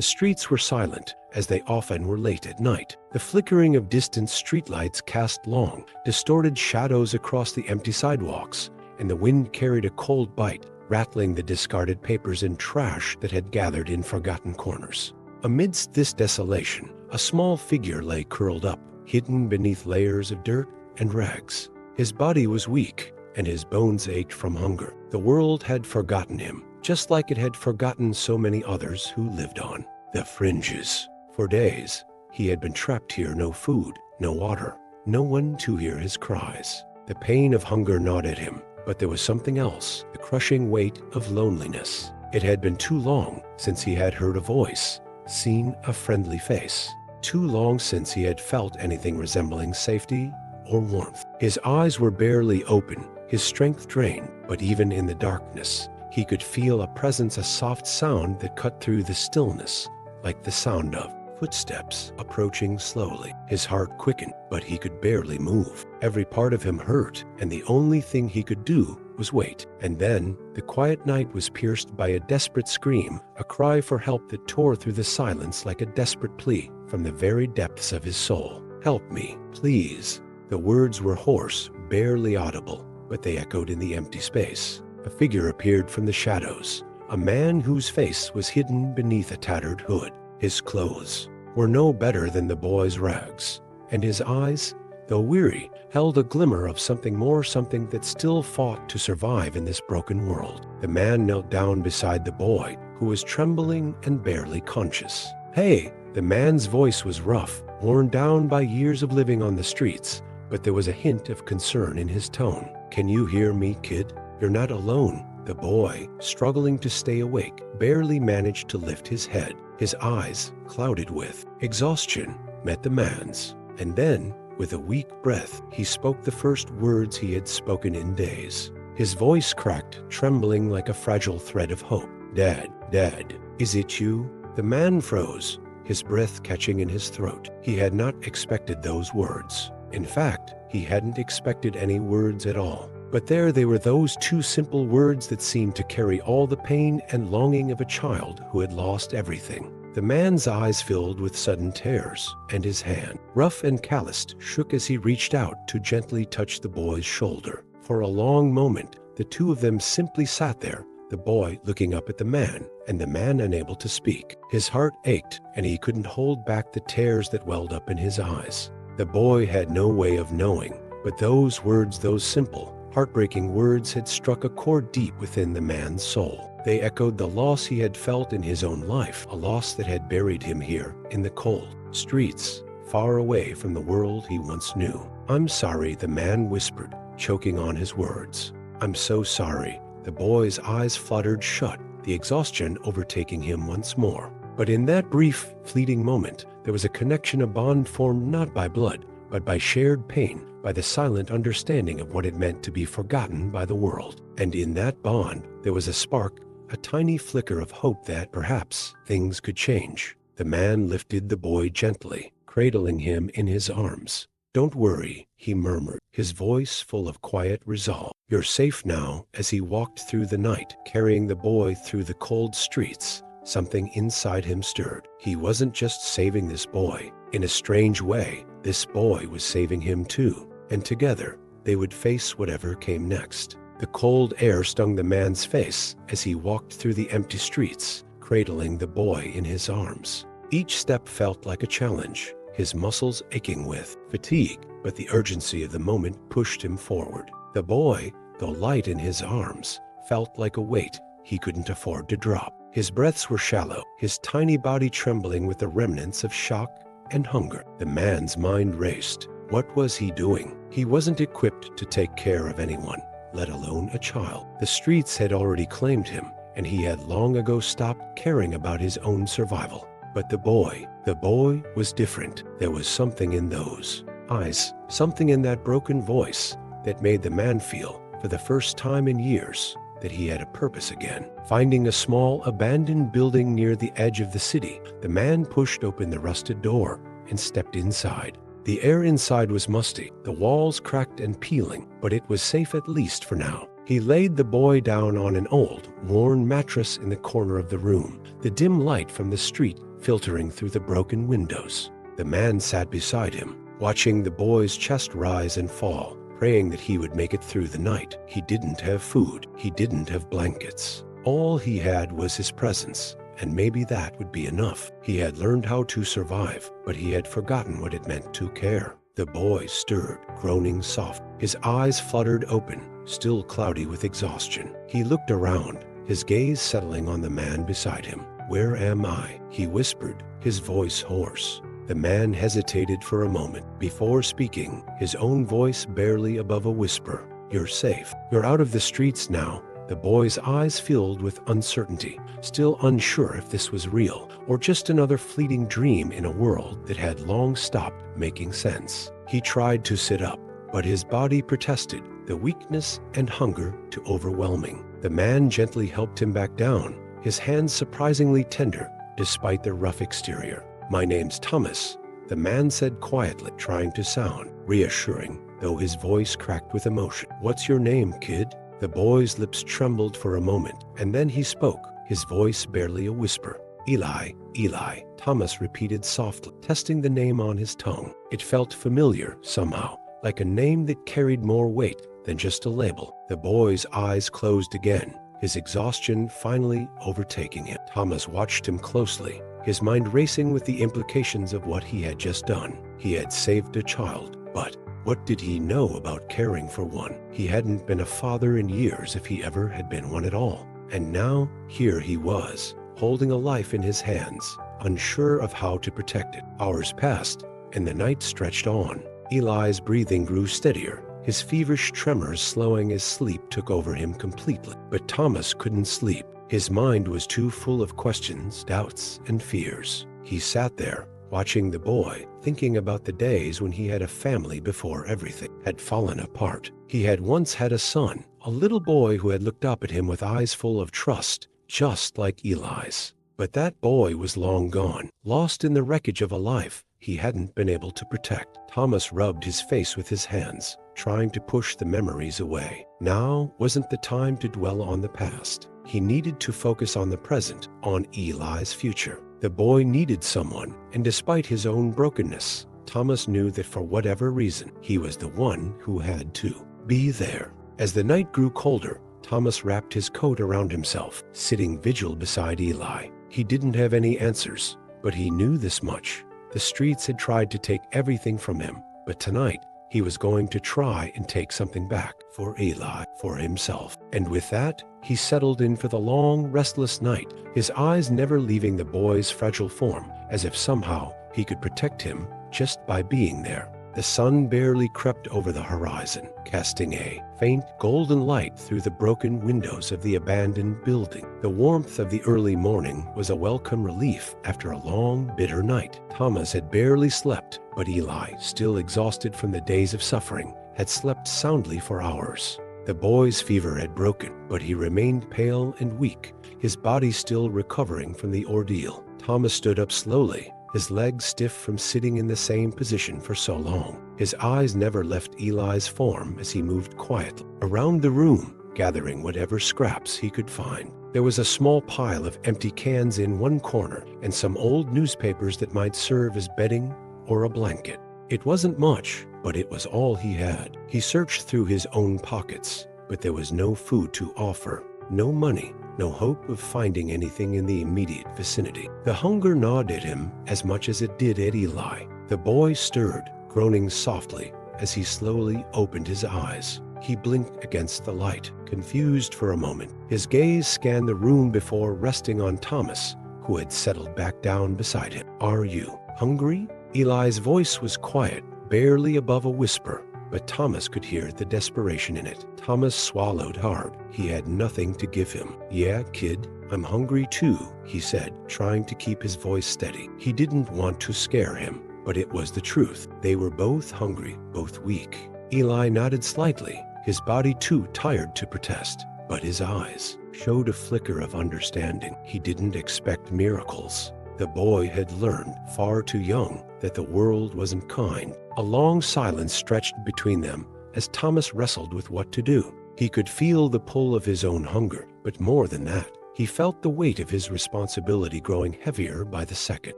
The streets were silent, as they often were late at night. The flickering of distant streetlights cast long, distorted shadows across the empty sidewalks, and the wind carried a cold bite, rattling the discarded papers and trash that had gathered in forgotten corners. Amidst this desolation, a small figure lay curled up, hidden beneath layers of dirt and rags. His body was weak, and his bones ached from hunger. The world had forgotten him, just like it had forgotten so many others who lived on the fringes. For days, he had been trapped here, no food, no water, no one to hear his cries. The pain of hunger gnawed at him, but there was something else, the crushing weight of loneliness. It had been too long since he had heard a voice, seen a friendly face. Too long since he had felt anything resembling safety or warmth. His eyes were barely open, his strength drained, but even in the darkness, he could feel a presence, a soft sound that cut through the stillness, like the sound of footsteps approaching slowly. His heart quickened, but he could barely move. Every part of him hurt, and the only thing he could do was wait. And then, the quiet night was pierced by a desperate scream, a cry for help that tore through the silence like a desperate plea from the very depths of his soul. "Help me, please." The words were hoarse, barely audible, but they echoed in the empty space. A figure appeared from the shadows, a man whose face was hidden beneath a tattered hood. His clothes were no better than the boy's rags, and his eyes, though weary, held a glimmer of something more, something that still fought to survive in this broken world. The man knelt down beside the boy, who was trembling and barely conscious. "Hey!" The man's voice was rough, worn down by years of living on the streets, but there was a hint of concern in his tone. "Can you hear me, kid? You're not alone." The boy, struggling to stay awake, barely managed to lift his head. His eyes, clouded with exhaustion, met the man's, and then, with a weak breath, he spoke the first words he had spoken in days. His voice cracked, trembling like a fragile thread of hope. "Dad, Dad, is it you?" The man froze, his breath catching in his throat. He had not expected those words. In fact, he hadn't expected any words at all. But there they were, those two simple words that seemed to carry all the pain and longing of a child who had lost everything. The man's eyes filled with sudden tears, and his hand, rough and calloused, shook as he reached out to gently touch the boy's shoulder. For a long moment, the two of them simply sat there, the boy looking up at the man, and the man unable to speak. His heart ached, and he couldn't hold back the tears that welled up in his eyes. The boy had no way of knowing, but those words, those simple, heartbreaking words, had struck a chord deep within the man's soul. They echoed the loss he had felt in his own life, a loss that had buried him here in the cold streets, far away from the world he once knew. "I'm sorry," the man whispered, choking on his words. "I'm so sorry." The boy's eyes fluttered shut, the exhaustion overtaking him once more. But in that brief, fleeting moment, there was a connection, a bond formed not by blood, but by shared pain, by the silent understanding of what it meant to be forgotten by the world. And in that bond, there was a spark, a tiny flicker of hope that perhaps things could change. The man lifted the boy gently, cradling him in his arms. "Don't worry," he murmured, his voice full of quiet resolve. "You're safe now." As he walked through the night, carrying the boy through the cold streets, something inside him stirred. He wasn't just saving this boy. In a strange way, this boy was saving him too. And together, they would face whatever came next. The cold air stung the man's face as he walked through the empty streets, cradling the boy in his arms. Each step felt like a challenge, his muscles aching with fatigue, but the urgency of the moment pushed him forward. The boy, though light in his arms, felt like a weight he couldn't afford to drop. His breaths were shallow, his tiny body trembling with the remnants of shock and hunger. The man's mind raced. What was he doing? He wasn't equipped to take care of anyone, let alone a child. The streets had already claimed him, and he had long ago stopped caring about his own survival. But the boy was different. There was something in those eyes, something in that broken voice that made the man feel, for the first time in years, that he had a purpose again. Finding a small, abandoned building near the edge of the city, the man pushed open the rusted door and stepped inside. The air inside was musty, the walls cracked and peeling, but it was safe at least for now. He laid the boy down on an old, worn mattress in the corner of the room. The dim light from the street filtering through the broken windows. The man sat beside him, watching the boy's chest rise and fall, praying that he would make it through the night. He didn't have food. He didn't have blankets. All he had was his presence, and maybe that would be enough. He had learned how to survive, but he had forgotten what it meant to care. The boy stirred, groaning soft. His eyes fluttered open, still cloudy with exhaustion. He looked around, his gaze settling on the man beside him. "Where am I?" he whispered, his voice hoarse. The man hesitated for a moment before speaking, his own voice barely above a whisper. "You're safe. You're out of the streets now." The boy's eyes filled with uncertainty, still unsure if this was real or just another fleeting dream in a world that had long stopped making sense. He tried to sit up, but his body protested, the weakness and hunger too overwhelming. The man gently helped him back down, his hands surprisingly tender despite the rough exterior. "My name's Thomas," the man said quietly, trying to sound reassuring, though his voice cracked with emotion. "What's your name, kid?" The boy's lips trembled for a moment, and then he spoke, his voice barely a whisper. "Eli, Eli," Thomas repeated softly, testing the name on his tongue. It felt familiar somehow, like a name that carried more weight than just a label. The boy's eyes closed again, his exhaustion finally overtaking him. Thomas watched him closely, his mind racing with the implications of what he had just done. He had saved a child, but what did he know about caring for one? He hadn't been a father in years, if he ever had been one at all. And now, here he was, holding a life in his hands, unsure of how to protect it. Hours passed, and the night stretched on. Eli's breathing grew steadier, his feverish tremors slowing as sleep took over him completely. But Thomas couldn't sleep. His mind was too full of questions, doubts, and fears. He sat there, watching the boy, thinking about the days when he had a family before everything had fallen apart. He had once had a son, a little boy who had looked up at him with eyes full of trust, just like Eli's. But that boy was long gone, lost in the wreckage of a life he hadn't been able to protect. Thomas rubbed his face with his hands, trying to push the memories away. Now wasn't the time to dwell on the past. He needed to focus on the present, on Eli's future. The boy needed someone, and despite his own brokenness, Thomas knew that for whatever reason, he was the one who had to be there. As the night grew colder, Thomas wrapped his coat around himself, sitting vigil beside Eli. He didn't have any answers, but he knew this much. The streets had tried to take everything from him, but tonight, he was going to try and take something back for Eli, for himself. And with that, he settled in for the long, restless night, his eyes never leaving the boy's fragile form, as if somehow he could protect him just by being there. The sun barely crept over the horizon, casting a faint golden light through the broken windows of the abandoned building. The warmth of the early morning was a welcome relief after a long, bitter night. Thomas had barely slept, but Eli, still exhausted from the days of suffering, had slept soundly for hours. The boy's fever had broken, but he remained pale and weak, his body still recovering from the ordeal. Thomas stood up slowly, his legs stiff from sitting in the same position for so long. His eyes never left Eli's form as he moved quietly around the room, gathering whatever scraps he could find. There was a small pile of empty cans in one corner and some old newspapers that might serve as bedding or a blanket. It wasn't much, but it was all he had. He searched through his own pockets, but there was no food to offer, no money, no hope of finding anything in the immediate vicinity. The hunger gnawed at him as much as it did at Eli. The boy stirred, groaning softly as he slowly opened his eyes. He blinked against the light, confused for a moment. His gaze scanned the room before resting on Thomas, who had settled back down beside him. "Are you hungry?" Eli's voice was quiet, barely above a whisper, but Thomas could hear the desperation in it. Thomas swallowed hard. He had nothing to give him. "Yeah, kid, I'm hungry too," he said, trying to keep his voice steady. He didn't want to scare him, but it was the truth. They were both hungry, both weak. Eli nodded slightly, his body too tired to protest, but his eyes showed a flicker of understanding. He didn't expect miracles. The boy had learned, far too young, that the world wasn't kind. A long silence stretched between them as Thomas wrestled with what to do. He could feel the pull of his own hunger, but more than that, He felt the weight of his responsibility growing heavier by the second.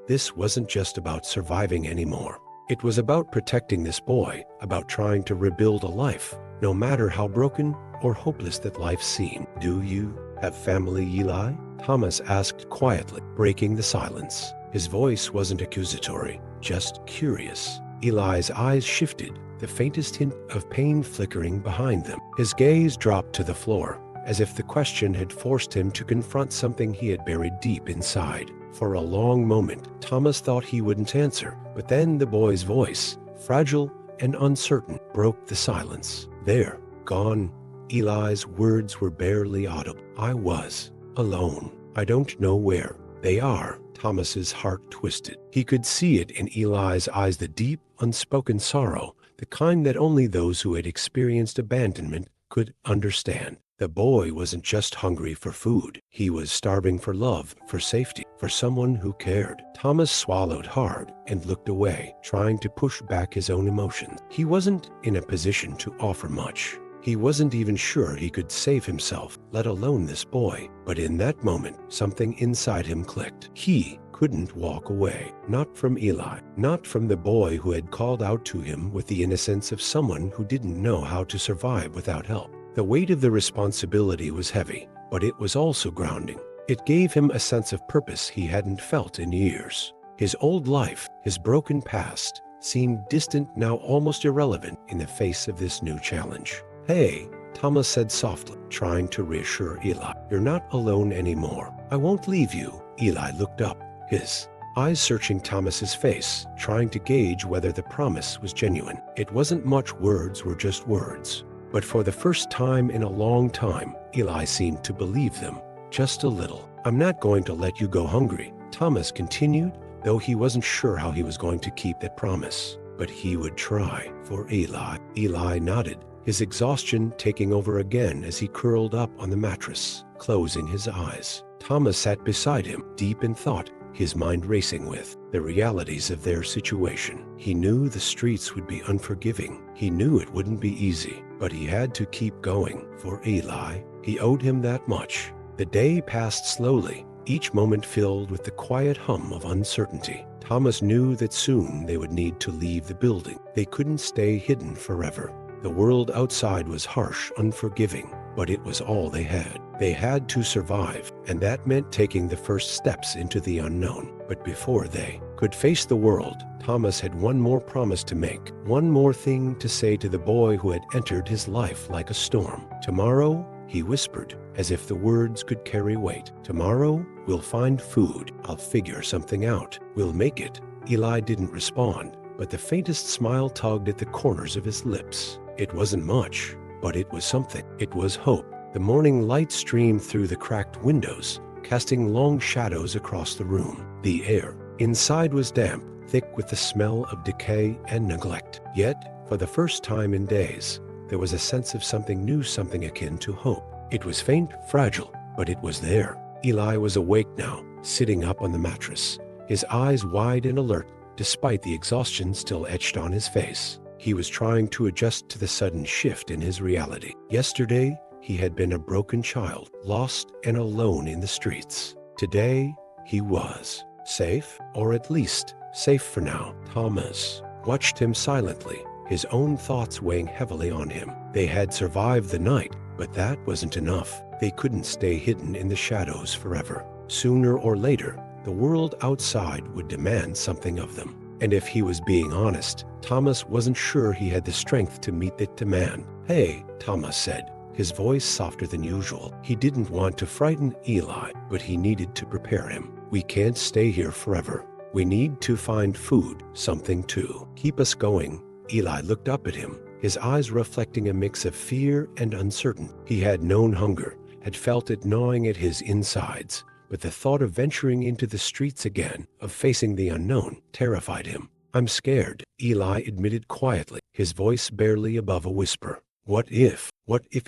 This wasn't just about surviving anymore. It was about protecting this boy, about trying to rebuild a life, no matter how broken or hopeless that life seemed. "Do you have family, Eli?" Thomas asked quietly, breaking the silence. His voice wasn't accusatory, just curious. Eli's eyes shifted, the faintest hint of pain flickering behind them. His gaze dropped to the floor, as if the question had forced him to confront something he had buried deep inside. For a long moment, Thomas thought he wouldn't answer, but then the boy's voice, fragile and uncertain, broke the silence. "They're gone." Eli's words were barely audible. "I was alone. I don't know where they are." Thomas's heart twisted. He could see it in Eli's eyes, the deep, unspoken sorrow, the kind that only those who had experienced abandonment could understand. The boy wasn't just hungry for food. He was starving for love, for safety, for someone who cared. Thomas swallowed hard and looked away, trying to push back his own emotions. He wasn't in a position to offer much. He wasn't even sure he could save himself, let alone this boy. But in that moment, something inside him clicked. He couldn't walk away. Not from Eli, not from the boy who had called out to him with the innocence of someone who didn't know how to survive without help. The weight of the responsibility was heavy, but it was also grounding. It gave him a sense of purpose he hadn't felt in years. His old life, his broken past, seemed distant, now almost irrelevant in the face of this new challenge. "Hey," Thomas said softly, trying to reassure Eli. "You're not alone anymore. I won't leave you." Eli looked up, his eyes searching Thomas's face, trying to gauge whether the promise was genuine. It wasn't much, words were just words. But for the first time in a long time, Eli seemed to believe them, just a little. "I'm not going to let you go hungry," Thomas continued, though he wasn't sure how he was going to keep that promise. But he would try for Eli. Eli nodded, his exhaustion taking over again as he curled up on the mattress, closing his eyes. Thomas sat beside him, deep in thought, his mind racing with the realities of their situation. He knew the streets would be unforgiving. He knew it wouldn't be easy, but he had to keep going for Eli. He owed him that much. The day passed slowly, each moment filled with the quiet hum of uncertainty. Thomas knew that soon they would need to leave the building. They couldn't stay hidden forever. The world outside was harsh, unforgiving, but it was all they had. They had to survive, and that meant taking the first steps into the unknown. But before they could face the world, Thomas had one more promise to make, one more thing to say to the boy who had entered his life like a storm. "Tomorrow," he whispered, as if the words could carry weight. "Tomorrow, we'll find food. I'll figure something out. We'll make it." Eli didn't respond, but the faintest smile tugged at the corners of his lips. It wasn't much, but it was something. It was hope. The morning light streamed through the cracked windows, casting long shadows across the room. The air inside was damp, thick with the smell of decay and neglect. Yet, for the first time in days, there was a sense of something new, something akin to hope. It was faint, fragile, but it was there. Eli was awake now, sitting up on the mattress, his eyes wide and alert, despite the exhaustion still etched on his face. He was trying to adjust to the sudden shift in his reality. Yesterday, he had been a broken child, lost and alone in the streets. Today, he was safe, or at least safe for now. Thomas watched him silently, his own thoughts weighing heavily on him. They had survived the night, but that wasn't enough. They couldn't stay hidden in the shadows forever. Sooner or later, the world outside would demand something of them. And if he was being honest, Thomas wasn't sure he had the strength to meet that demand. "Hey," Thomas said, his voice softer than usual. He didn't want to frighten Eli, but he needed to prepare him. "We can't stay here forever. We need to find food, something to keep us going." Eli looked up at him, his eyes reflecting a mix of fear and uncertainty. He had known hunger, had felt it gnawing at his insides, but the thought of venturing into the streets again, of facing the unknown, terrified him. "I'm scared," Eli admitted quietly, his voice barely above a whisper. What if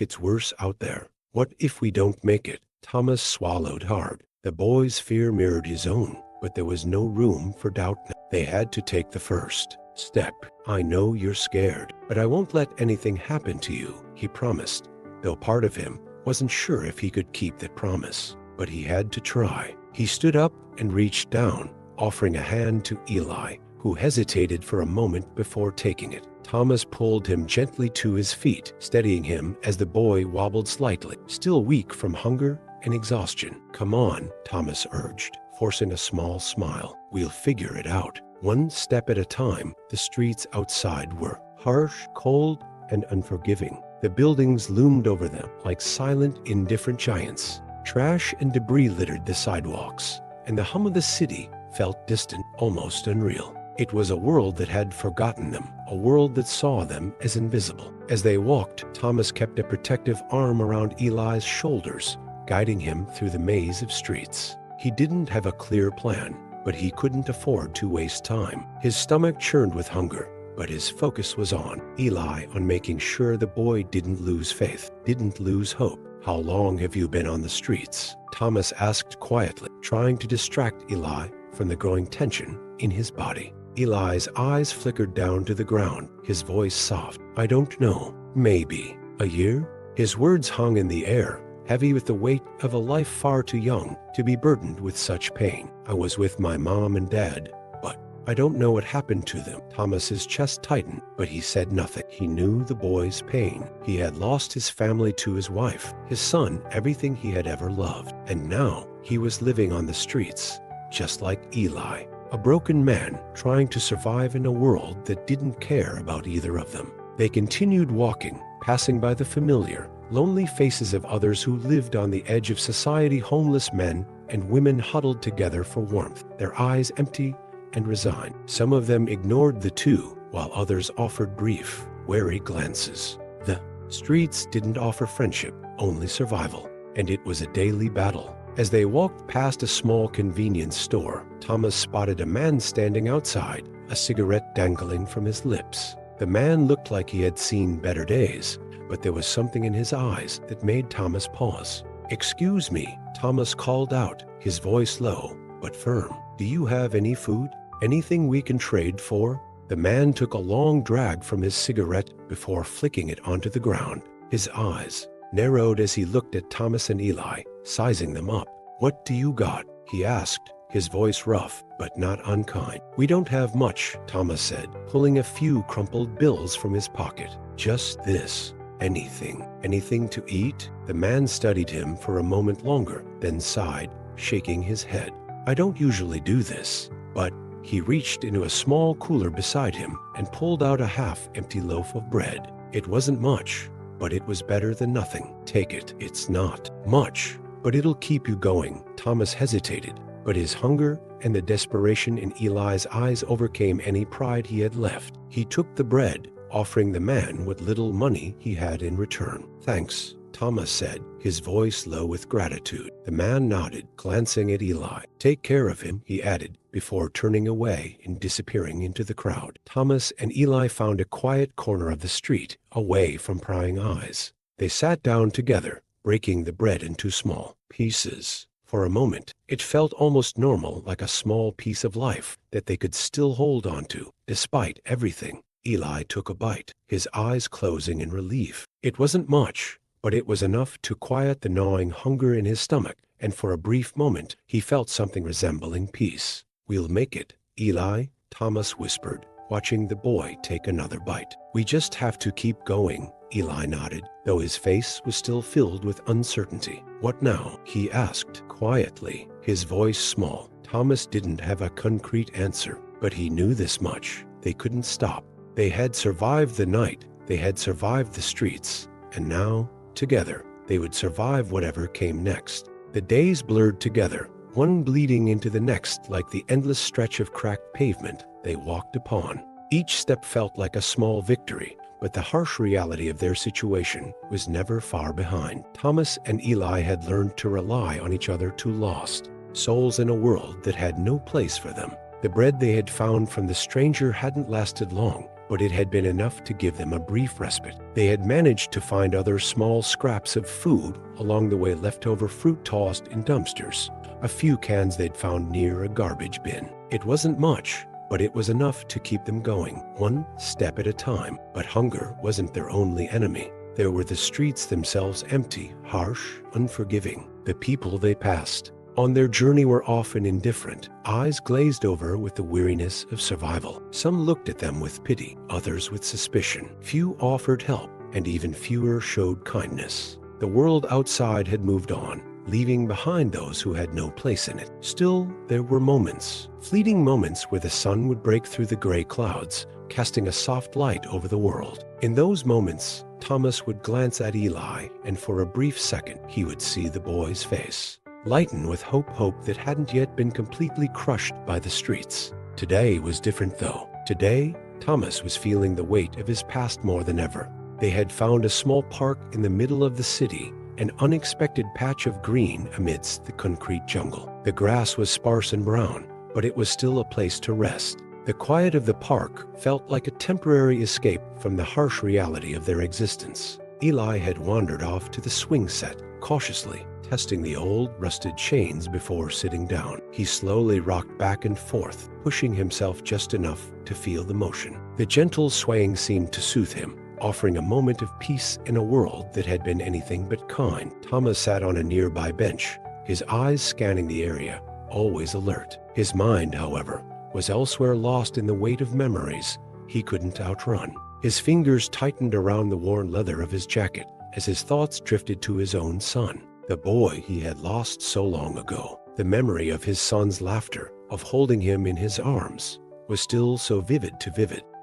it's worse out there? What if we don't make it?" Thomas swallowed hard. The boy's fear mirrored his own, but there was no room for doubt now. They had to take the first step. "I know you're scared, but I won't let anything happen to you," he promised, though part of him wasn't sure if he could keep that promise. but he had to try. He stood up and reached down, offering a hand to Eli, who hesitated for a moment before taking it. Thomas pulled him gently to his feet, steadying him as the boy wobbled slightly, still weak from hunger and exhaustion. "Come on," Thomas urged, forcing a small smile. "We'll figure it out." One step at a time, the streets outside were harsh, cold, and unforgiving. The buildings loomed over them like silent, indifferent giants. Trash and debris littered the sidewalks, and the hum of the city felt distant, almost unreal. It was a world that had forgotten them, a world that saw them as invisible. As they walked, Thomas kept a protective arm around Eli's shoulders, guiding him through the maze of streets. He didn't have a clear plan, but he couldn't afford to waste time. His stomach churned with hunger, but his focus was on Eli, on making sure the boy didn't lose faith, didn't lose hope. "How long have you been on the streets?" Thomas asked quietly, trying to distract Eli from the growing tension in his body. Eli's eyes flickered down to the ground, his voice soft. "I don't know. Maybe a year?" His words hung in the air, heavy with the weight of a life far too young to be burdened with such pain. "I was with my mom and dad, but I don't know what happened to them." Thomas's chest tightened, but he said nothing. He knew the boy's pain. He had lost his family to his wife, his son, everything he had ever loved. And now he was living on the streets, just like Eli, a broken man trying to survive in a world that didn't care about either of them. They continued walking, passing by the familiar, lonely faces of others who lived on the edge of society, homeless men and women huddled together for warmth, their eyes empty and resigned. Some of them ignored the two, while others offered brief, wary glances. The streets didn't offer friendship, only survival, and it was a daily battle. As they walked past a small convenience store, Thomas spotted a man standing outside, a cigarette dangling from his lips. The man looked like he had seen better days, but there was something in his eyes that made Thomas pause. "Excuse me," Thomas called out, his voice low but firm. "Do you have any food? Anything we can trade for?" The man took a long drag from his cigarette before flicking it onto the ground. His eyes narrowed as he looked at Thomas and Eli, sizing them up. "What do you got?" he asked, his voice rough but not unkind. "We don't have much," Thomas said, pulling a few crumpled bills from his pocket. "Just this. Anything. Anything to eat?" The man studied him for a moment longer, then sighed, shaking his head. "I don't usually do this, but..." He reached into a small cooler beside him and pulled out a half-empty loaf of bread. It wasn't much, but it was better than nothing. "Take it. It's not much, but it'll keep you going." Thomas hesitated, but his hunger and the desperation in Eli's eyes overcame any pride he had left. He took the bread, offering the man what little money he had in return. "Thanks," Thomas said, his voice low with gratitude. The man nodded, glancing at Eli. "Take care of him," he added, before turning away and disappearing into the crowd. Thomas and Eli found a quiet corner of the street, away from prying eyes. They sat down together, breaking the bread into small pieces. For a moment, it felt almost normal, like a small piece of life that they could still hold on to, despite everything. Eli took a bite, his eyes closing in relief. It wasn't much, but it was enough to quiet the gnawing hunger in his stomach, and for a brief moment he felt something resembling peace. "We'll make it, Eli," Thomas whispered, watching the boy take another bite. "We just have to keep going," Eli nodded, though his face was still filled with uncertainty. "What now?" he asked, quietly, his voice small. Thomas didn't have a concrete answer, but he knew this much: they couldn't stop. They had survived the night, they had survived the streets, and now, together, they would survive whatever came next. The days blurred together, one bleeding into the next like the endless stretch of cracked pavement they walked upon. Each step felt like a small victory, but the harsh reality of their situation was never far behind. Thomas and Eli had learned to rely on each other, too lost souls in a world that had no place for them. The bread they had found from the stranger hadn't lasted long, but it had been enough to give them a brief respite. They had managed to find other small scraps of food along the way, leftover fruit tossed in dumpsters, a few cans they'd found near a garbage bin. It wasn't much, but it was enough to keep them going, one step at a time. But hunger wasn't their only enemy. There were the streets themselves, empty, harsh, unforgiving. The people they passed on their journey were often indifferent, eyes glazed over with the weariness of survival. Some looked at them with pity, others with suspicion. Few offered help, and even fewer showed kindness. The world outside had moved on, leaving behind those who had no place in it. Still, there were moments, fleeting moments where the sun would break through the gray clouds, casting a soft light over the world. In those moments, Thomas would glance at Eli, and for a brief second, he would see the boy's face lighten with hope that hadn't yet been completely crushed by the streets. Today was different though. Today, Thomas was feeling the weight of his past more than ever. They had found a small park in the middle of the city, an unexpected patch of green amidst the concrete jungle. The grass was sparse and brown, but it was still a place to rest. The quiet of the park felt like a temporary escape from the harsh reality of their existence. Eli had wandered off to the swing set, cautiously, testing the old, rusted chains before sitting down. He slowly rocked back and forth, pushing himself just enough to feel the motion. The gentle swaying seemed to soothe him, offering a moment of peace in a world that had been anything but kind. Thomas sat on a nearby bench, his eyes scanning the area, always alert. His mind, however, was elsewhere, lost in the weight of memories he couldn't outrun. His fingers tightened around the worn leather of his jacket as his thoughts drifted to his own son, the boy he had lost so long ago. The memory of his son's laughter, of holding him in his arms, was still so vivid.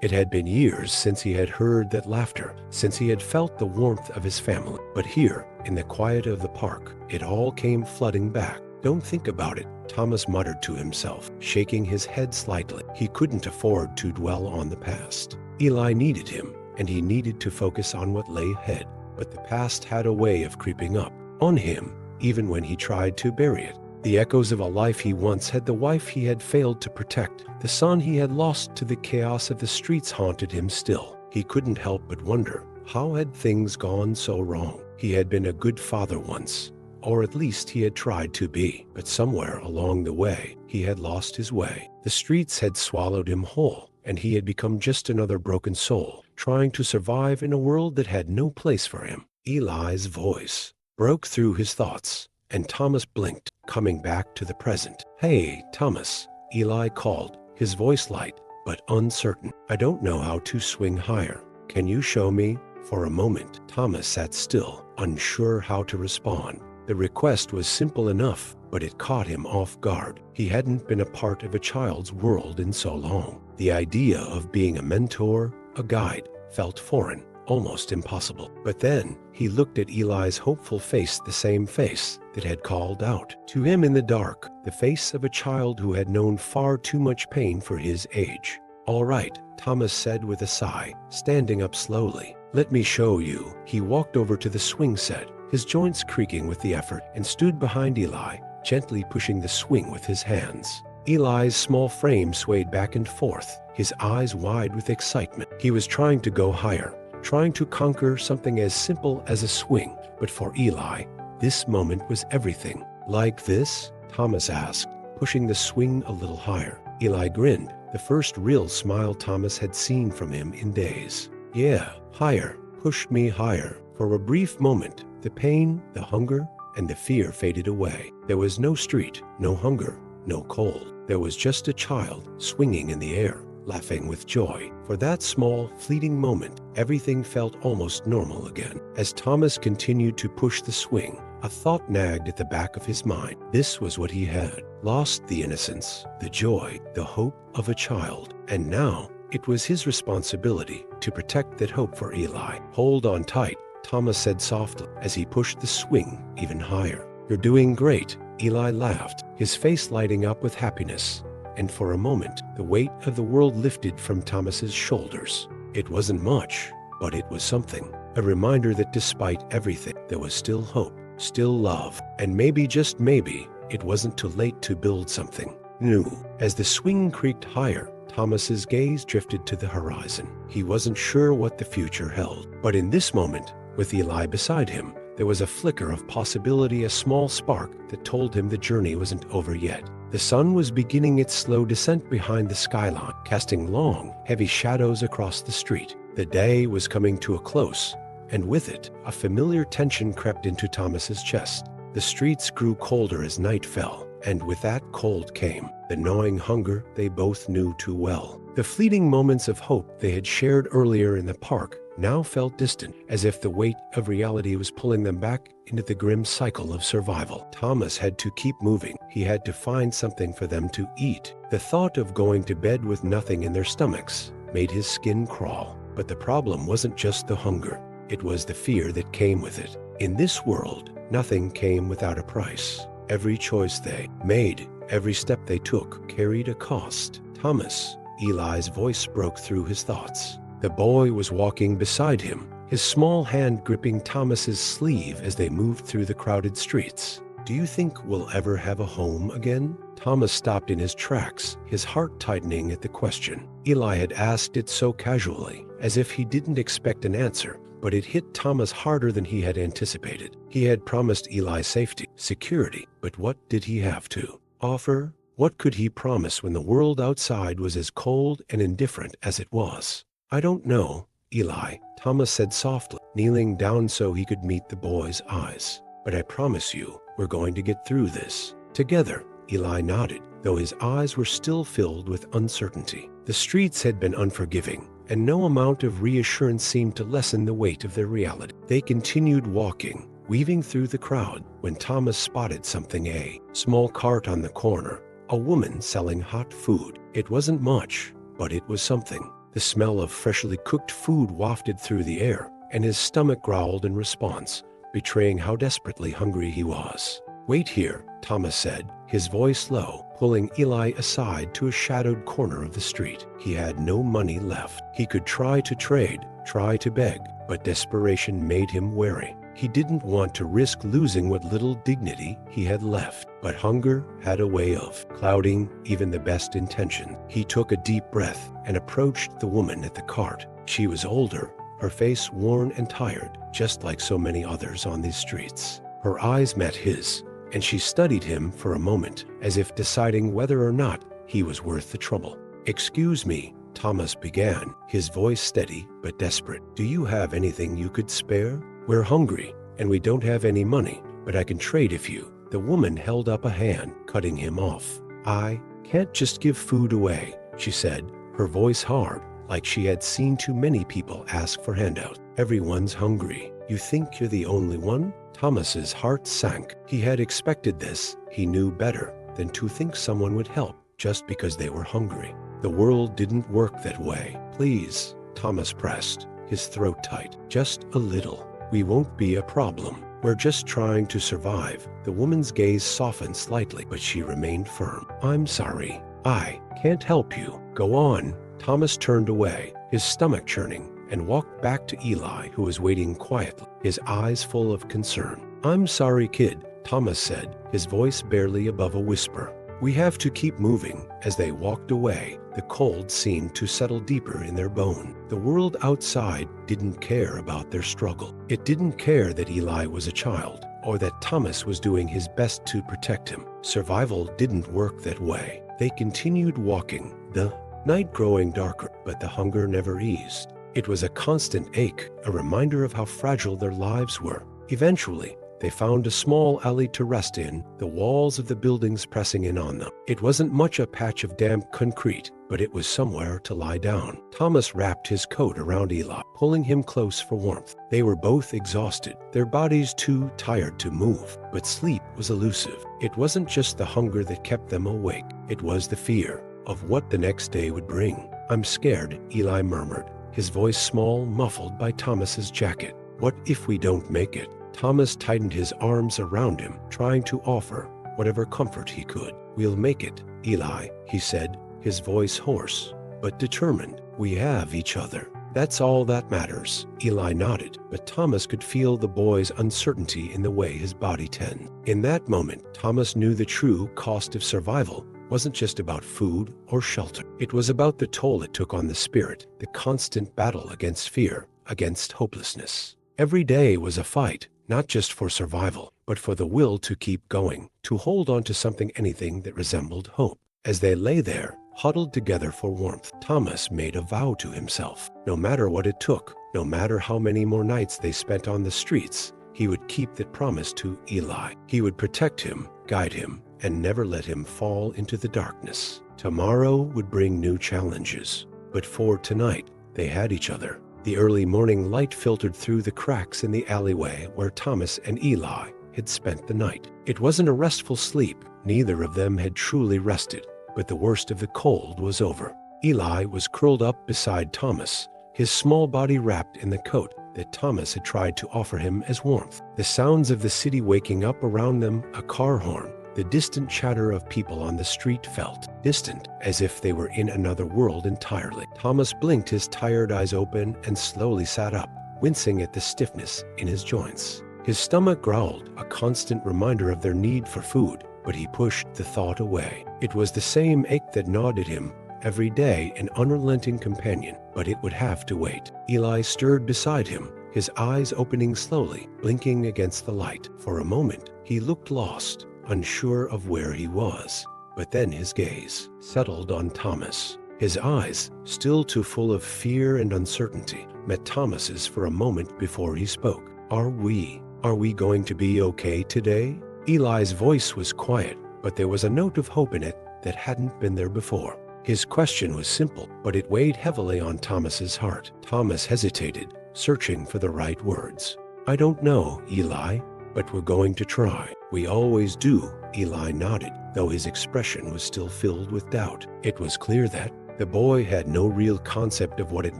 It had been years since he had heard that laughter, since he had felt the warmth of his family. But here, in the quiet of the park, it all came flooding back. "Don't think about it," Thomas muttered to himself, shaking his head slightly. He couldn't afford to dwell on the past. Eli needed him, and he needed to focus on what lay ahead. But the past had a way of creeping up on him, even when he tried to bury it. The echoes of a life he once had, the wife he had failed to protect, the son he had lost to the chaos of the streets haunted him still. He couldn't help but wonder, how had things gone so wrong? He had been a good father once, or at least he had tried to be, but somewhere along the way, he had lost his way. The streets had swallowed him whole, and he had become just another broken soul, trying to survive in a world that had no place for him. Eli's voice broke through his thoughts, and Thomas blinked, coming back to the present. "Hey, Thomas," Eli called, his voice light but uncertain. "I don't know how to swing higher. Can you show me?" For a moment, Thomas sat still, unsure how to respond. The request was simple enough, but it caught him off guard. He hadn't been a part of a child's world in so long. The idea of being a mentor, a guide, felt foreign, almost impossible. But then, he looked at Eli's hopeful face, the same face that had called out to him in the dark, the face of a child who had known far too much pain for his age. "All right," Thomas said with a sigh, standing up slowly. "Let me show you." He walked over to the swing set, his joints creaking with the effort, and stood behind Eli, gently pushing the swing with his hands. Eli's small frame swayed back and forth, his eyes wide with excitement. He was trying to go higher, trying to conquer something as simple as a swing. But for Eli, this moment was everything. "Like this?" Thomas asked, pushing the swing a little higher. Eli grinned, the first real smile Thomas had seen from him in days. "Yeah, higher. Push me higher." For a brief moment, the pain, the hunger, and the fear faded away. There was no street, no hunger, no cold. There was just a child swinging in the air, laughing with joy. For that small, fleeting moment, everything felt almost normal again. As Thomas continued to push the swing, a thought nagged at the back of his mind. This was what he had lost: the innocence, the joy, the hope of a child. And now, it was his responsibility to protect that hope for Eli. "Hold on tight," Thomas said softly as he pushed the swing even higher. "You're doing great," Eli laughed, his face lighting up with happiness. And for a moment, the weight of the world lifted from Thomas's shoulders. It wasn't much, but it was something. A reminder that despite everything, there was still hope, still love, and maybe, just maybe, it wasn't too late to build something new. As the swing creaked higher, Thomas's gaze drifted to the horizon. He wasn't sure what the future held. But in this moment, with Eli beside him, there was a flicker of possibility, a small spark that told him the journey wasn't over yet. The sun was beginning its slow descent behind the skyline, casting long, heavy shadows across the street. The day was coming to a close, and with it, a familiar tension crept into Thomas's chest. The streets grew colder as night fell, and with that cold came the gnawing hunger they both knew too well. The fleeting moments of hope they had shared earlier in the park now felt distant, as if the weight of reality was pulling them back into the grim cycle of survival. Thomas had to keep moving. He had to find something for them to eat. The thought of going to bed with nothing in their stomachs made his skin crawl. But the problem wasn't just the hunger. It was the fear that came with it. In this world, nothing came without a price. Every choice they made, every step they took, carried a cost. Thomas, Eli's voice broke through his thoughts. The boy was walking beside him, his small hand gripping Thomas's sleeve as they moved through the crowded streets. "Do you think we'll ever have a home again?" Thomas stopped in his tracks, his heart tightening at the question. Eli had asked it so casually, as if he didn't expect an answer, but it hit Thomas harder than he had anticipated. He had promised Eli safety, security, but what did he have to offer? What could he promise when the world outside was as cold and indifferent as it was? "I don't know, Eli," Thomas said softly, kneeling down so he could meet the boy's eyes. "But I promise you, we're going to get through this together." Eli nodded, though his eyes were still filled with uncertainty. The streets had been unforgiving, and no amount of reassurance seemed to lessen the weight of their reality. They continued walking, weaving through the crowd, when Thomas spotted something, a small cart on the corner, a woman selling hot food. It wasn't much, but it was something. The smell of freshly cooked food wafted through the air, and his stomach growled in response, betraying how desperately hungry he was. "Wait here," Thomas said, his voice low, pulling Eli aside to a shadowed corner of the street. He had no money left. He could try to trade, try to beg, but desperation made him wary. He didn't want to risk losing what little dignity he had left, but hunger had a way of clouding even the best intention. He took a deep breath and approached the woman at the cart. She was older, her face worn and tired, just like so many others on these streets. Her eyes met his, and she studied him for a moment, as if deciding whether or not he was worth the trouble. "Excuse me," Thomas began, his voice steady but desperate. "Do you have anything you could spare? We're hungry, and we don't have any money, but I can trade if you." The woman held up a hand, cutting him off. "I can't just give food away," she said, her voice hard, like she had seen too many people ask for handouts. "Everyone's hungry. You think you're the only one?" Thomas's heart sank. He had expected this. He knew better than to think someone would help just because they were hungry. The world didn't work that way. "Please," Thomas pressed, his throat tight. "Just a little. We won't be a problem. We're just trying to survive." The woman's gaze softened slightly, but she remained firm. "I'm sorry. I can't help you." "Go on." Thomas turned away, his stomach churning, and walked back to Eli, who was waiting quietly, his eyes full of concern. "I'm sorry, kid," Thomas said, his voice barely above a whisper. "We have to keep moving." As they walked away, the cold seemed to settle deeper in their bone. The world outside didn't care about their struggle. It didn't care that Eli was a child, or that Thomas was doing his best to protect him. Survival didn't work that way. They continued walking, the night growing darker, but the hunger never eased. It was a constant ache, a reminder of how fragile their lives were. Eventually, they found a small alley to rest in, the walls of the buildings pressing in on them. It wasn't much a patch of damp concrete, but it was somewhere to lie down. Thomas wrapped his coat around Eli, pulling him close for warmth. They were both exhausted, their bodies too tired to move, but sleep was elusive. It wasn't just the hunger that kept them awake, it was the fear of what the next day would bring. "I'm scared," Eli murmured, his voice small, muffled by Thomas's jacket. "What if we don't make it?" Thomas tightened his arms around him, trying to offer whatever comfort he could. "We'll make it, Eli," he said, his voice hoarse but determined. "We have each other. That's all that matters." Eli nodded, but Thomas could feel the boy's uncertainty in the way his body tensed. In that moment, Thomas knew the true cost of survival wasn't just about food or shelter. It was about the toll it took on the spirit, the constant battle against fear, against hopelessness. Every day was a fight, not just for survival, but for the will to keep going, to hold on to something, anything that resembled hope. As they lay there, huddled together for warmth, Thomas made a vow to himself. No matter what it took, No matter how many more nights they spent on the streets, he would keep that promise to Eli. He would protect him, guide him, and never let him fall into the darkness. Tomorrow would bring new challenges, but for tonight, they had each other. The early morning light filtered through the cracks in the alleyway where Thomas and Eli had spent the night. It wasn't a restful sleep. Neither of them had truly rested, but the worst of the cold was over. Eli was curled up beside Thomas, his small body wrapped in the coat that Thomas had tried to offer him as warmth. The sounds of the city waking up around them, a car horn, the distant chatter of people on the street felt distant, as if they were in another world entirely. Thomas blinked his tired eyes open and slowly sat up, wincing at the stiffness in his joints. His stomach growled, a constant reminder of their need for food, but he pushed the thought away. It was the same ache that gnawed at him every day, an unrelenting companion, but it would have to wait. Eli stirred beside him, his eyes opening slowly, blinking against the light. For a moment, he looked lost, unsure of where he was, but then his gaze settled on Thomas. His eyes, still too full of fear and uncertainty, met Thomas's for a moment before he spoke. Are we going to be okay today?" Eli's voice was quiet, but there was a note of hope in it that hadn't been there before. His question was simple, but it weighed heavily on Thomas's heart. Thomas hesitated, searching for the right words. "I don't know, Eli, but we're going to try." "We always do," Eli nodded, though his expression was still filled with doubt. It was clear that the boy had no real concept of what it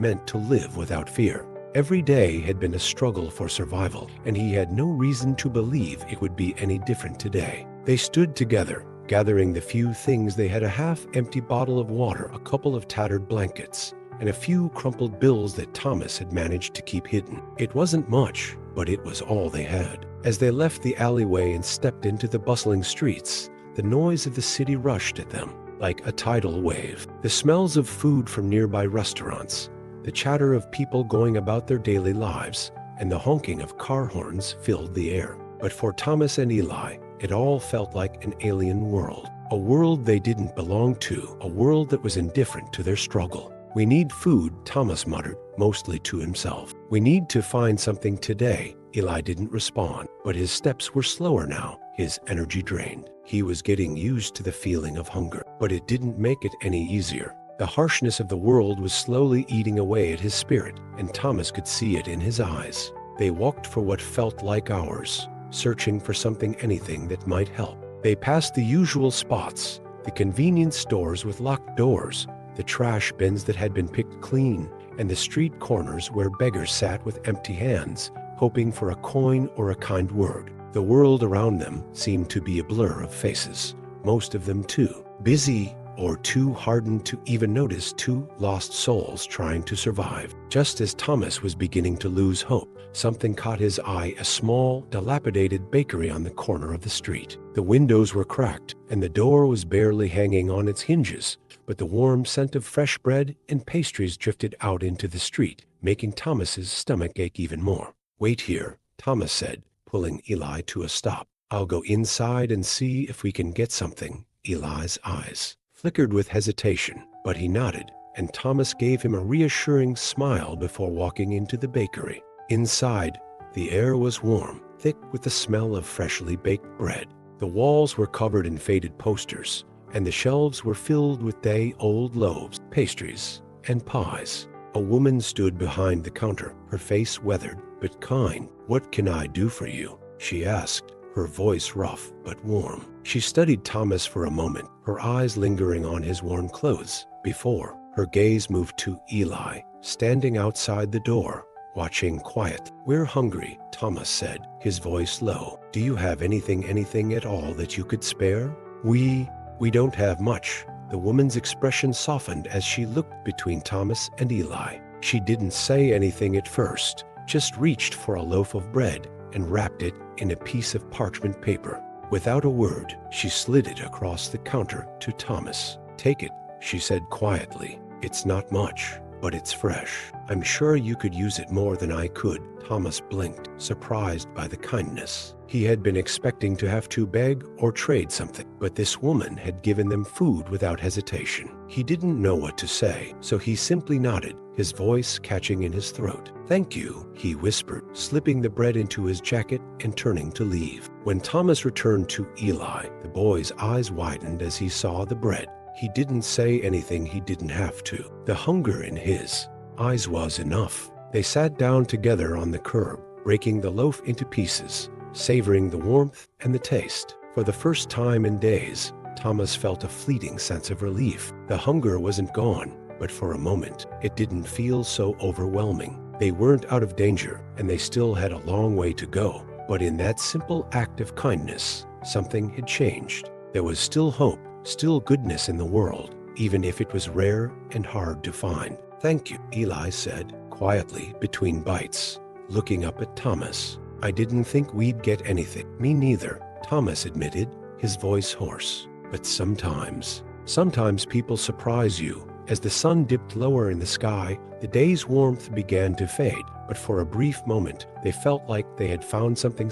meant to live without fear. Every day had been a struggle for survival, and he had no reason to believe it would be any different today. They stood together, gathering the few things they had: a half-empty bottle of water, a couple of tattered blankets, and a few crumpled bills that Thomas had managed to keep hidden. It wasn't much, but it was all they had. As they left the alleyway and stepped into the bustling streets, the noise of the city rushed at them like a tidal wave. The smells of food from nearby restaurants, the chatter of people going about their daily lives, and the honking of car horns filled the air. But for Thomas and Eli, it all felt like an alien world. A world they didn't belong to, a world that was indifferent to their struggle. "We need food," Thomas muttered, mostly to himself. "We need to find something today." Eli didn't respond, but his steps were slower now, his energy drained. He was getting used to the feeling of hunger, but it didn't make it any easier. The harshness of the world was slowly eating away at his spirit, and Thomas could see it in his eyes. They walked for what felt like hours, searching for something, anything that might help. They passed the usual spots, the convenience stores with locked doors, the trash bins that had been picked clean, and the street corners where beggars sat with empty hands, hoping for a coin or a kind word. The world around them seemed to be a blur of faces, most of them too busy or too hardened to even notice, two lost souls trying to survive. Just as Thomas was beginning to lose hope, something caught his eye: a small, dilapidated bakery on the corner of the street. The windows were cracked, and the door was barely hanging on its hinges, but the warm scent of fresh bread and pastries drifted out into the street, making Thomas's stomach ache even more. "Wait here," Thomas said, pulling Eli to a stop. "I'll go inside and see if we can get something." Eli's eyes flickered with hesitation, but he nodded, and Thomas gave him a reassuring smile before walking into the bakery. Inside, the air was warm, thick with the smell of freshly baked bread. The walls were covered in faded posters, and the shelves were filled with day-old loaves, pastries, and pies. A woman stood behind the counter, her face weathered but kind. "What can I do for you?" she asked, her voice rough but warm. She studied Thomas for a moment, her eyes lingering on his worn clothes, before her gaze moved to Eli, standing outside the door, watching quietly. "We're hungry," Thomas said, his voice low. "Do you have anything at all that you could spare?" We don't have much." The woman's expression softened as she looked between Thomas and Eli. She didn't say anything at first, just reached for a loaf of bread and wrapped it in a piece of parchment paper. Without a word, she slid it across the counter to Thomas. "Take it," she said quietly. "It's not much, but it's fresh. I'm sure you could use it more than I could." Thomas blinked, surprised by the kindness. He had been expecting to have to beg or trade something, but this woman had given them food without hesitation. He didn't know what to say, so he simply nodded, his voice catching in his throat. "Thank you," he whispered, slipping the bread into his jacket and turning to leave. When Thomas returned to Eli, the boy's eyes widened as he saw the bread. He didn't say anything he didn't have to. The hunger in his eyes was enough. They sat down together on the curb, breaking the loaf into pieces, savoring the warmth and the taste. For the first time in days, Thomas felt a fleeting sense of relief. The hunger wasn't gone, but for a moment, it didn't feel so overwhelming. They weren't out of danger, and they still had a long way to go. But in that simple act of kindness, something had changed. There was still hope, still goodness in the world, even if it was rare and hard to find. "Thank you," Eli said, quietly between bites, looking up at Thomas. "I didn't think we'd get anything." "Me neither," Thomas admitted, his voice hoarse. "But sometimes people surprise you." As the sun dipped lower in the sky, the day's warmth began to fade, but for a brief moment, they felt like they had found something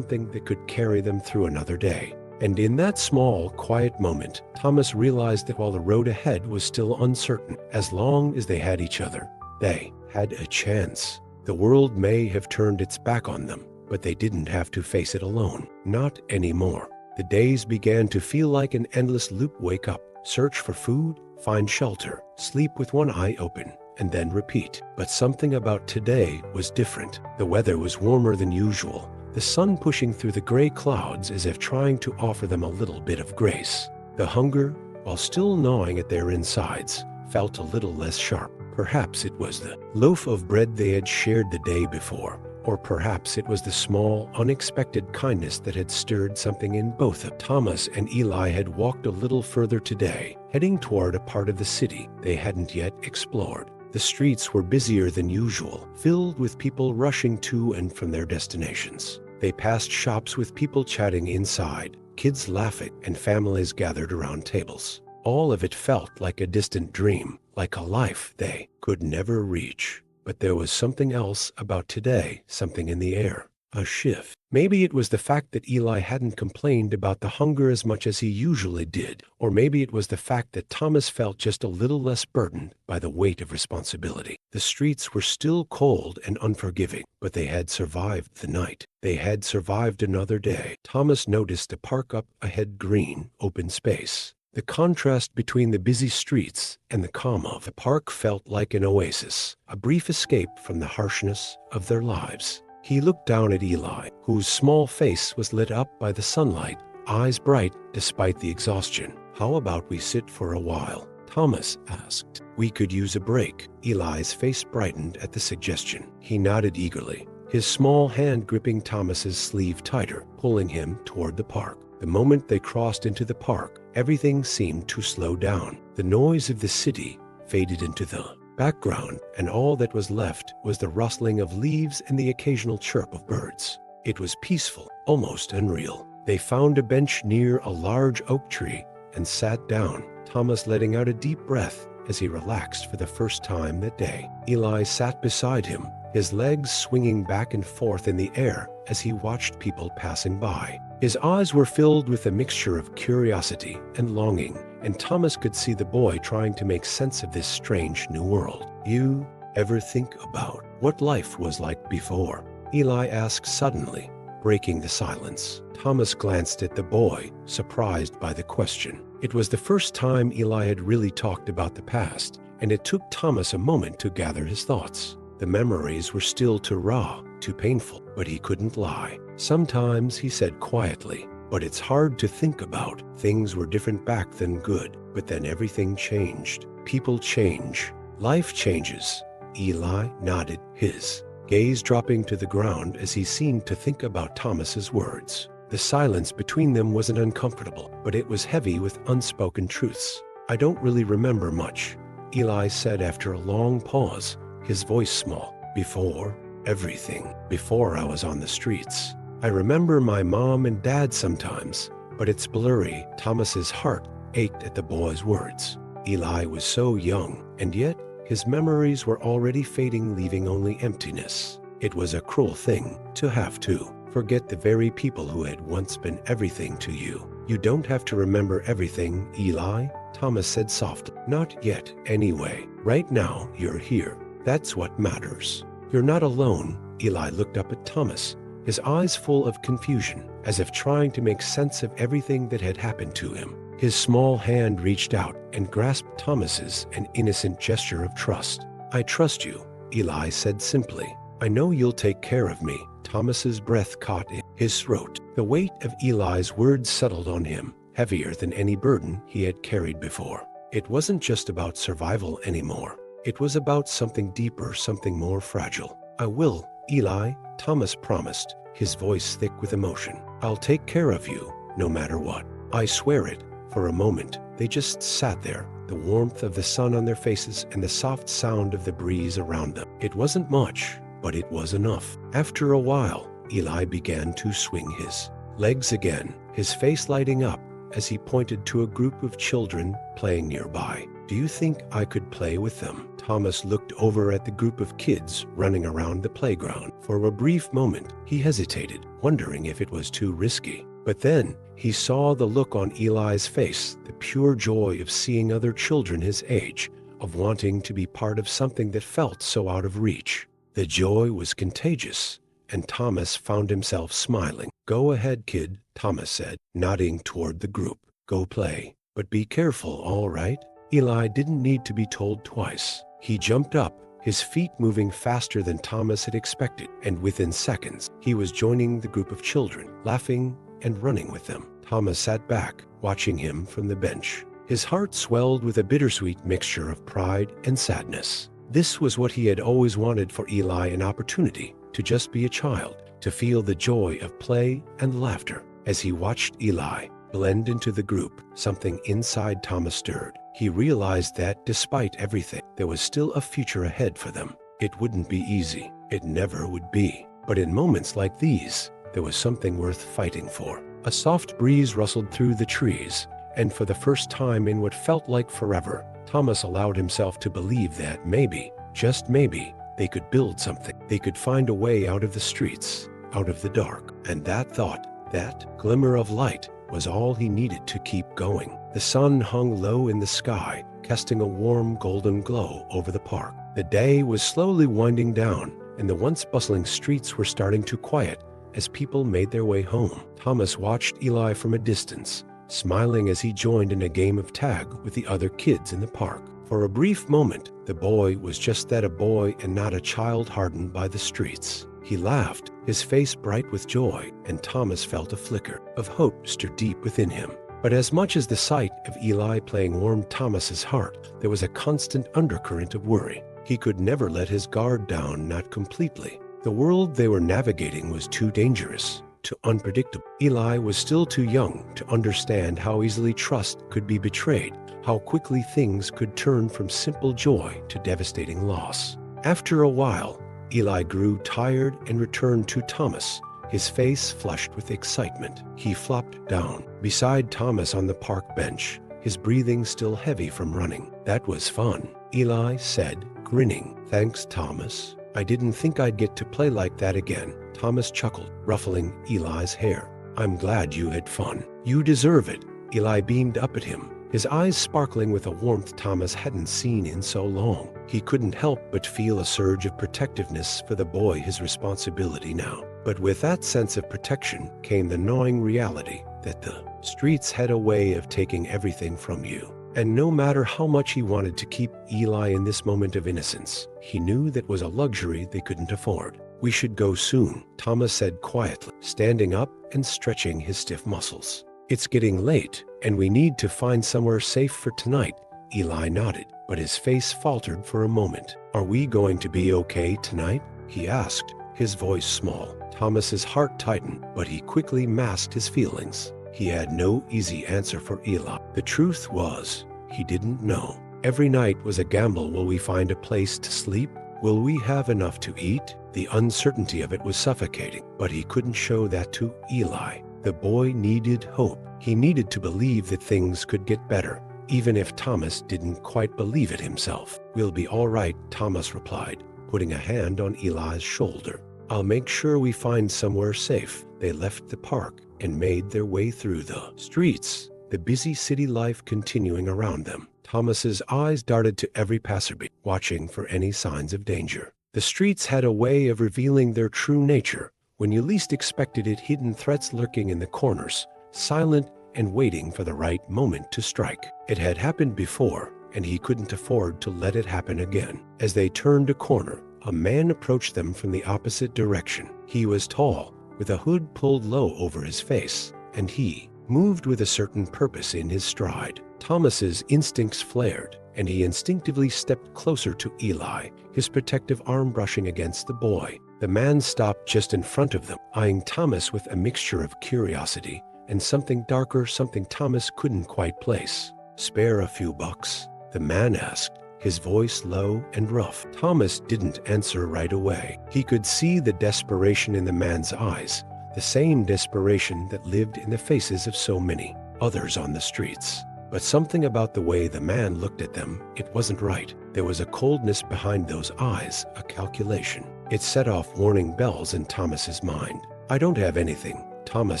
that could carry them through another day. And in that small, quiet moment, Thomas realized that while the road ahead was still uncertain, as long as they had each other, they had a chance. The world may have turned its back on them, but they didn't have to face it alone. Not anymore. The days began to feel like an endless loop. Wake up, search for food, find shelter, sleep with one eye open, and then repeat. But something about today was different. The weather was warmer than usual, the sun pushing through the gray clouds as if trying to offer them a little bit of grace. The hunger, while still gnawing at their insides, felt a little less sharp. Perhaps it was the loaf of bread they had shared the day before, or perhaps it was the small, unexpected kindness that had stirred something in both of them. Thomas and Eli had walked a little further today, heading toward a part of the city they hadn't yet explored. The streets were busier than usual, filled with people rushing to and from their destinations. They passed shops with people chatting inside, kids laughing, and families gathered around tables. All of it felt like a distant dream, like a life they could never reach. But there was something else about today, something in the air, a shift. Maybe it was the fact that Eli hadn't complained about the hunger as much as he usually did, or maybe it was the fact that Thomas felt just a little less burdened by the weight of responsibility. The streets were still cold and unforgiving, but they had survived the night. They had survived another day. Thomas noticed a park up ahead, green, open space. The contrast between the busy streets and the calm of the park felt like an oasis, a brief escape from the harshness of their lives. He looked down at Eli, whose small face was lit up by the sunlight, eyes bright despite the exhaustion. "How about we sit for a while?" Thomas asked. "We could use a break." Eli's face brightened at the suggestion. He nodded eagerly, his small hand gripping Thomas's sleeve tighter, pulling him toward the park. The moment they crossed into the park, everything seemed to slow down. The noise of the city faded into the background, and all that was left was the rustling of leaves and the occasional chirp of birds. It was peaceful, almost unreal. They found a bench near a large oak tree and sat down, Thomas letting out a deep breath as he relaxed for the first time that day. Eli sat beside him, his legs swinging back and forth in the air as he watched people passing by. His eyes were filled with a mixture of curiosity and longing, and Thomas could see the boy trying to make sense of this strange new world. "You ever think about what life was like before?" Eli asked suddenly, breaking the silence. Thomas glanced at the boy, surprised by the question. It was the first time Eli had really talked about the past, and it took Thomas a moment to gather his thoughts. The memories were still too raw, too painful, but he couldn't lie. "Sometimes," he said quietly, "but it's hard to think about. Things were different back then, good, but then everything changed. People change. Life changes." Eli nodded, his gaze dropping to the ground as he seemed to think about Thomas's words. The silence between them wasn't uncomfortable, but it was heavy with unspoken truths. "I don't really remember much," Eli said after a long pause, his voice small. "Before everything, before I was on the streets. I remember my mom and dad sometimes, but it's blurry." Thomas's heart ached at the boy's words. Eli was so young, and yet his memories were already fading, leaving only emptiness. It was a cruel thing to have to forget the very people who had once been everything to you. "You don't have to remember everything, Eli," Thomas said softly. "Not yet, anyway. Right now, you're here. That's what matters. You're not alone. Eli looked up at Thomas, his eyes full of confusion, as if trying to make sense of everything that had happened to him. His small hand reached out and grasped Thomas's, an innocent gesture of trust. I trust you, Eli said simply. I know you'll take care of me. Thomas's breath caught in his throat. The weight of Eli's words settled on him, heavier than any burden he had carried before. It wasn't just about survival anymore. It was about something deeper, something more fragile. I will, Eli, Thomas promised, his voice thick with emotion. I'll take care of you, no matter what. I swear it. For a moment, they just sat there, the warmth of the sun on their faces and the soft sound of the breeze around them. It wasn't much, but it was enough. After a while, Eli began to swing his legs again, his face lighting up as he pointed to a group of children playing nearby. Do you think I could play with them? Thomas looked over at the group of kids running around the playground. For a brief moment, he hesitated, wondering if it was too risky. But then he saw the look on Eli's face, the pure joy of seeing other children his age, of wanting to be part of something that felt so out of reach. The joy was contagious, and Thomas found himself smiling. Go ahead, kid, Thomas said, nodding toward the group. Go play. But be careful, all right? Eli didn't need to be told twice. He jumped up, his feet moving faster than Thomas had expected, and within seconds, he was joining the group of children, laughing and running with them. Thomas sat back, watching him from the bench. His heart swelled with a bittersweet mixture of pride and sadness. This was what he had always wanted for Eli, an opportunity to just be a child, to feel the joy of play and laughter. As he watched Eli blend into the group, something inside Thomas stirred. He realized that, despite everything, there was still a future ahead for them. It wouldn't be easy. It never would be. But in moments like these, there was something worth fighting for. A soft breeze rustled through the trees, and for the first time in what felt like forever, Thomas allowed himself to believe that maybe, just maybe, they could build something. They could find a way out of the streets, out of the dark. And that thought, that glimmer of light, was all he needed to keep going. The sun hung low in the sky, casting a warm golden glow over the park. The day was slowly winding down, and the once bustling streets were starting to quiet as people made their way home. Thomas watched Eli from a distance, smiling as he joined in a game of tag with the other kids in the park. For a brief moment, the boy was just that, a boy and not a child hardened by the streets. He laughed, his face bright with joy, and Thomas felt a flicker of hope stir deep within him. But as much as the sight of Eli playing warmed Thomas's heart, there was a constant undercurrent of worry. He could never let his guard down, not completely. The world they were navigating was too dangerous, too unpredictable. Eli was still too young to understand how easily trust could be betrayed, how quickly things could turn from simple joy to devastating loss. After a while, Eli grew tired and returned to Thomas, his face flushed with excitement. He flopped down beside Thomas on the park bench, his breathing still heavy from running. That was fun, Eli said, grinning. Thanks, Thomas. I didn't think I'd get to play like that again. Thomas chuckled, ruffling Eli's hair. I'm glad you had fun. You deserve it. Eli beamed up at him, his eyes sparkling with a warmth Thomas hadn't seen in so long. He couldn't help but feel a surge of protectiveness for the boy, his responsibility now. But with that sense of protection came the gnawing reality that the streets had a way of taking everything from you. And no matter how much he wanted to keep Eli in this moment of innocence, he knew that was a luxury they couldn't afford. We should go soon, Thomas said quietly, standing up and stretching his stiff muscles. It's getting late, and we need to find somewhere safe for tonight. Eli nodded, but his face faltered for a moment. Are we going to be okay tonight? He asked, his voice small. Thomas's heart tightened, but he quickly masked his feelings. He had no easy answer for Eli. The truth was, he didn't know. Every night was a gamble. Will we find a place to sleep? Will we have enough to eat? The uncertainty of it was suffocating, but he couldn't show that to Eli. The boy needed hope. He needed to believe that things could get better, even if Thomas didn't quite believe it himself. We'll be all right, Thomas replied, putting a hand on Eli's shoulder. I'll make sure we find somewhere safe. They left the park and made their way through the streets, the busy city life continuing around them. Thomas's eyes darted to every passerby, watching for any signs of danger. The streets had a way of revealing their true nature. When you least expected it, hidden threats lurking in the corners, silent and waiting for the right moment to strike. It had happened before, and he couldn't afford to let it happen again. As they turned a corner, a man approached them from the opposite direction. He was tall, with a hood pulled low over his face, and he moved with a certain purpose in his stride. Thomas's instincts flared, and he instinctively stepped closer to Eli, his protective arm brushing against the boy. The man stopped just in front of them, eyeing Thomas with a mixture of curiosity and something darker, something Thomas couldn't quite place. "Spare a few bucks?" the man asked, his voice low and rough. Thomas didn't answer right away. He could see the desperation in the man's eyes, the same desperation that lived in the faces of so many others on the streets. But something about the way the man looked at them, it wasn't right. There was a coldness behind those eyes, a calculation. It set off warning bells in Thomas's mind. "I don't have anything," Thomas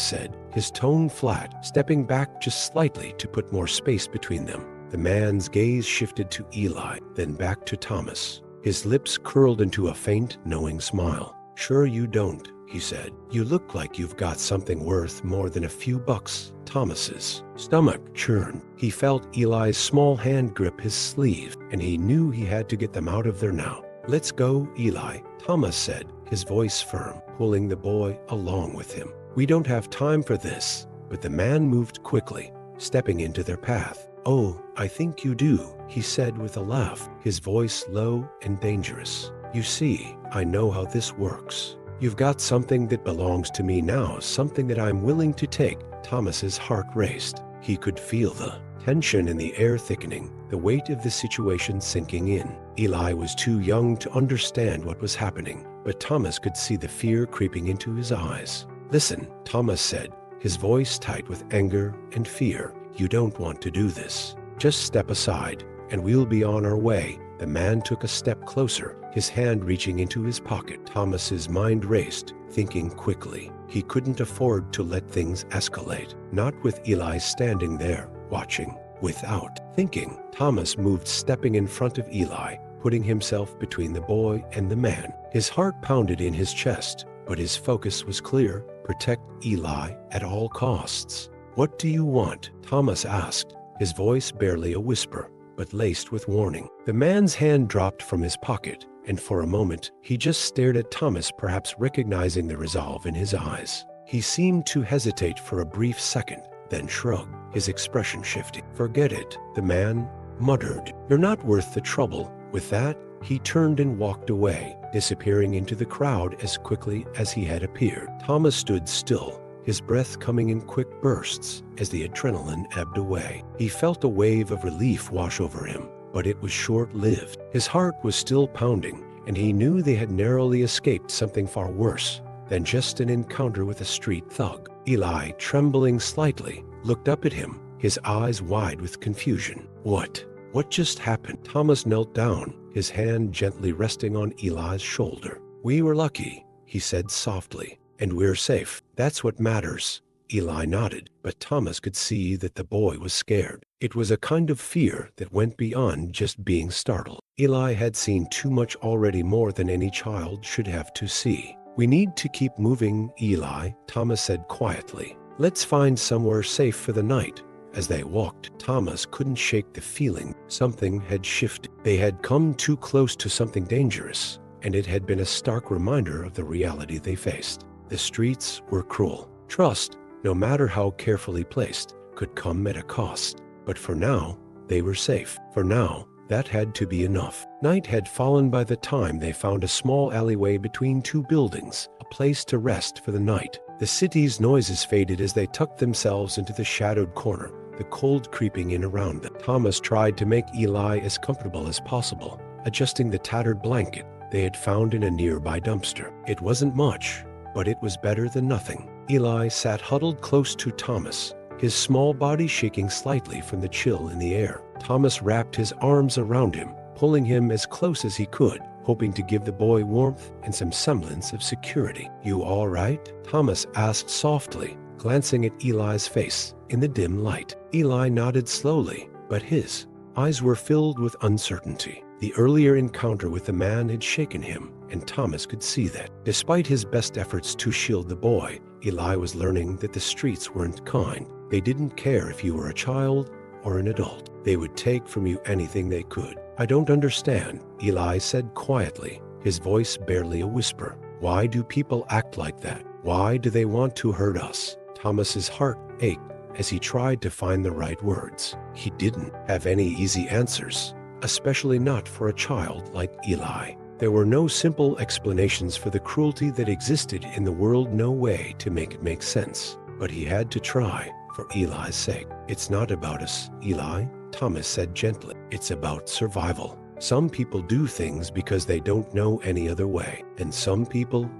said, his tone flat, stepping back just slightly to put more space between them. The man's gaze shifted to Eli, then back to Thomas. His lips curled into a faint, knowing smile. "Sure you don't," he said. "You look like you've got something worth more than a few bucks." Thomas's stomach churned. He felt Eli's small hand grip his sleeve, and he knew he had to get them out of there now. "Let's go, Eli," Thomas said, his voice firm, pulling the boy along with him. "We don't have time for this." But the man moved quickly, stepping into their path. "Oh, I think you do," he said with a laugh, his voice low and dangerous. "You see, I know how this works. You've got something that belongs to me now, something that I'm willing to take." Thomas's heart raced. He could feel the tension in the air thickening, the weight of the situation sinking in. Eli was too young to understand what was happening, but Thomas could see the fear creeping into his eyes. "Listen," Thomas said, his voice tight with anger and fear. "You don't want to do this. Just step aside, and we'll be on our way." The man took a step closer, his hand reaching into his pocket. Thomas's mind raced, thinking quickly. He couldn't afford to let things escalate, not with Eli standing there, watching. Without thinking, Thomas moved, stepping in front of Eli, putting himself between the boy and the man. His heart pounded in his chest, but his focus was clear: protect Eli at all costs. "What do you want?" Thomas asked, his voice barely a whisper, but laced with warning. The man's hand dropped from his pocket, and for a moment, he just stared at Thomas, perhaps recognizing the resolve in his eyes. He seemed to hesitate for a brief second, then shrugged, his expression shifting. "Forget it," the man muttered. "You're not worth the trouble." With that, he turned and walked away, disappearing into the crowd as quickly as he had appeared. Thomas stood still, his breath coming in quick bursts as the adrenaline ebbed away. He felt a wave of relief wash over him, but it was short-lived. His heart was still pounding, and he knew they had narrowly escaped something far worse than just an encounter with a street thug. Eli, trembling slightly, looked up at him, his eyes wide with confusion. What just happened?" Thomas knelt down, his hand gently resting on Eli's shoulder. "We were lucky," he said softly, "and we're safe. That's what matters." Eli nodded, but Thomas could see that the boy was scared. It was a kind of fear that went beyond just being startled. Eli had seen too much already, more than any child should have to see. "We need to keep moving, Eli," Thomas said quietly. "Let's find somewhere safe for the night." As they walked, Thomas couldn't shake the feeling something had shifted. They had come too close to something dangerous, and it had been a stark reminder of the reality they faced. The streets were cruel. Trust, no matter how carefully placed, could come at a cost. But for now, they were safe. For now, that had to be enough. Night had fallen by the time they found a small alleyway between two buildings, a place to rest for the night. The city's noises faded as they tucked themselves into the shadowed corner, the cold creeping in around them. Thomas tried to make Eli as comfortable as possible, adjusting the tattered blanket they had found in a nearby dumpster. It wasn't much, but it was better than nothing. Eli sat huddled close to Thomas, his small body shaking slightly from the chill in the air. Thomas wrapped his arms around him, pulling him as close as he could, hoping to give the boy warmth and some semblance of security. "You all right?" Thomas asked softly, glancing at Eli's face in the dim light. Eli nodded slowly, but his eyes were filled with uncertainty. The earlier encounter with the man had shaken him, and Thomas could see that. Despite his best efforts to shield the boy, Eli was learning that the streets weren't kind. They didn't care if you were a child or an adult. They would take from you anything they could. "I don't understand," Eli said quietly, his voice barely a whisper. "Why do people act like that? Why do they want to hurt us?" Thomas's heart ached as he tried to find the right words. He didn't have any easy answers, especially not for a child like Eli. There were no simple explanations for the cruelty that existed in the world, no way to make it make sense. But he had to try, for Eli's sake. "It's not about us, Eli," Thomas said gently. "It's about survival. Some people do things because they don't know any other way, and some people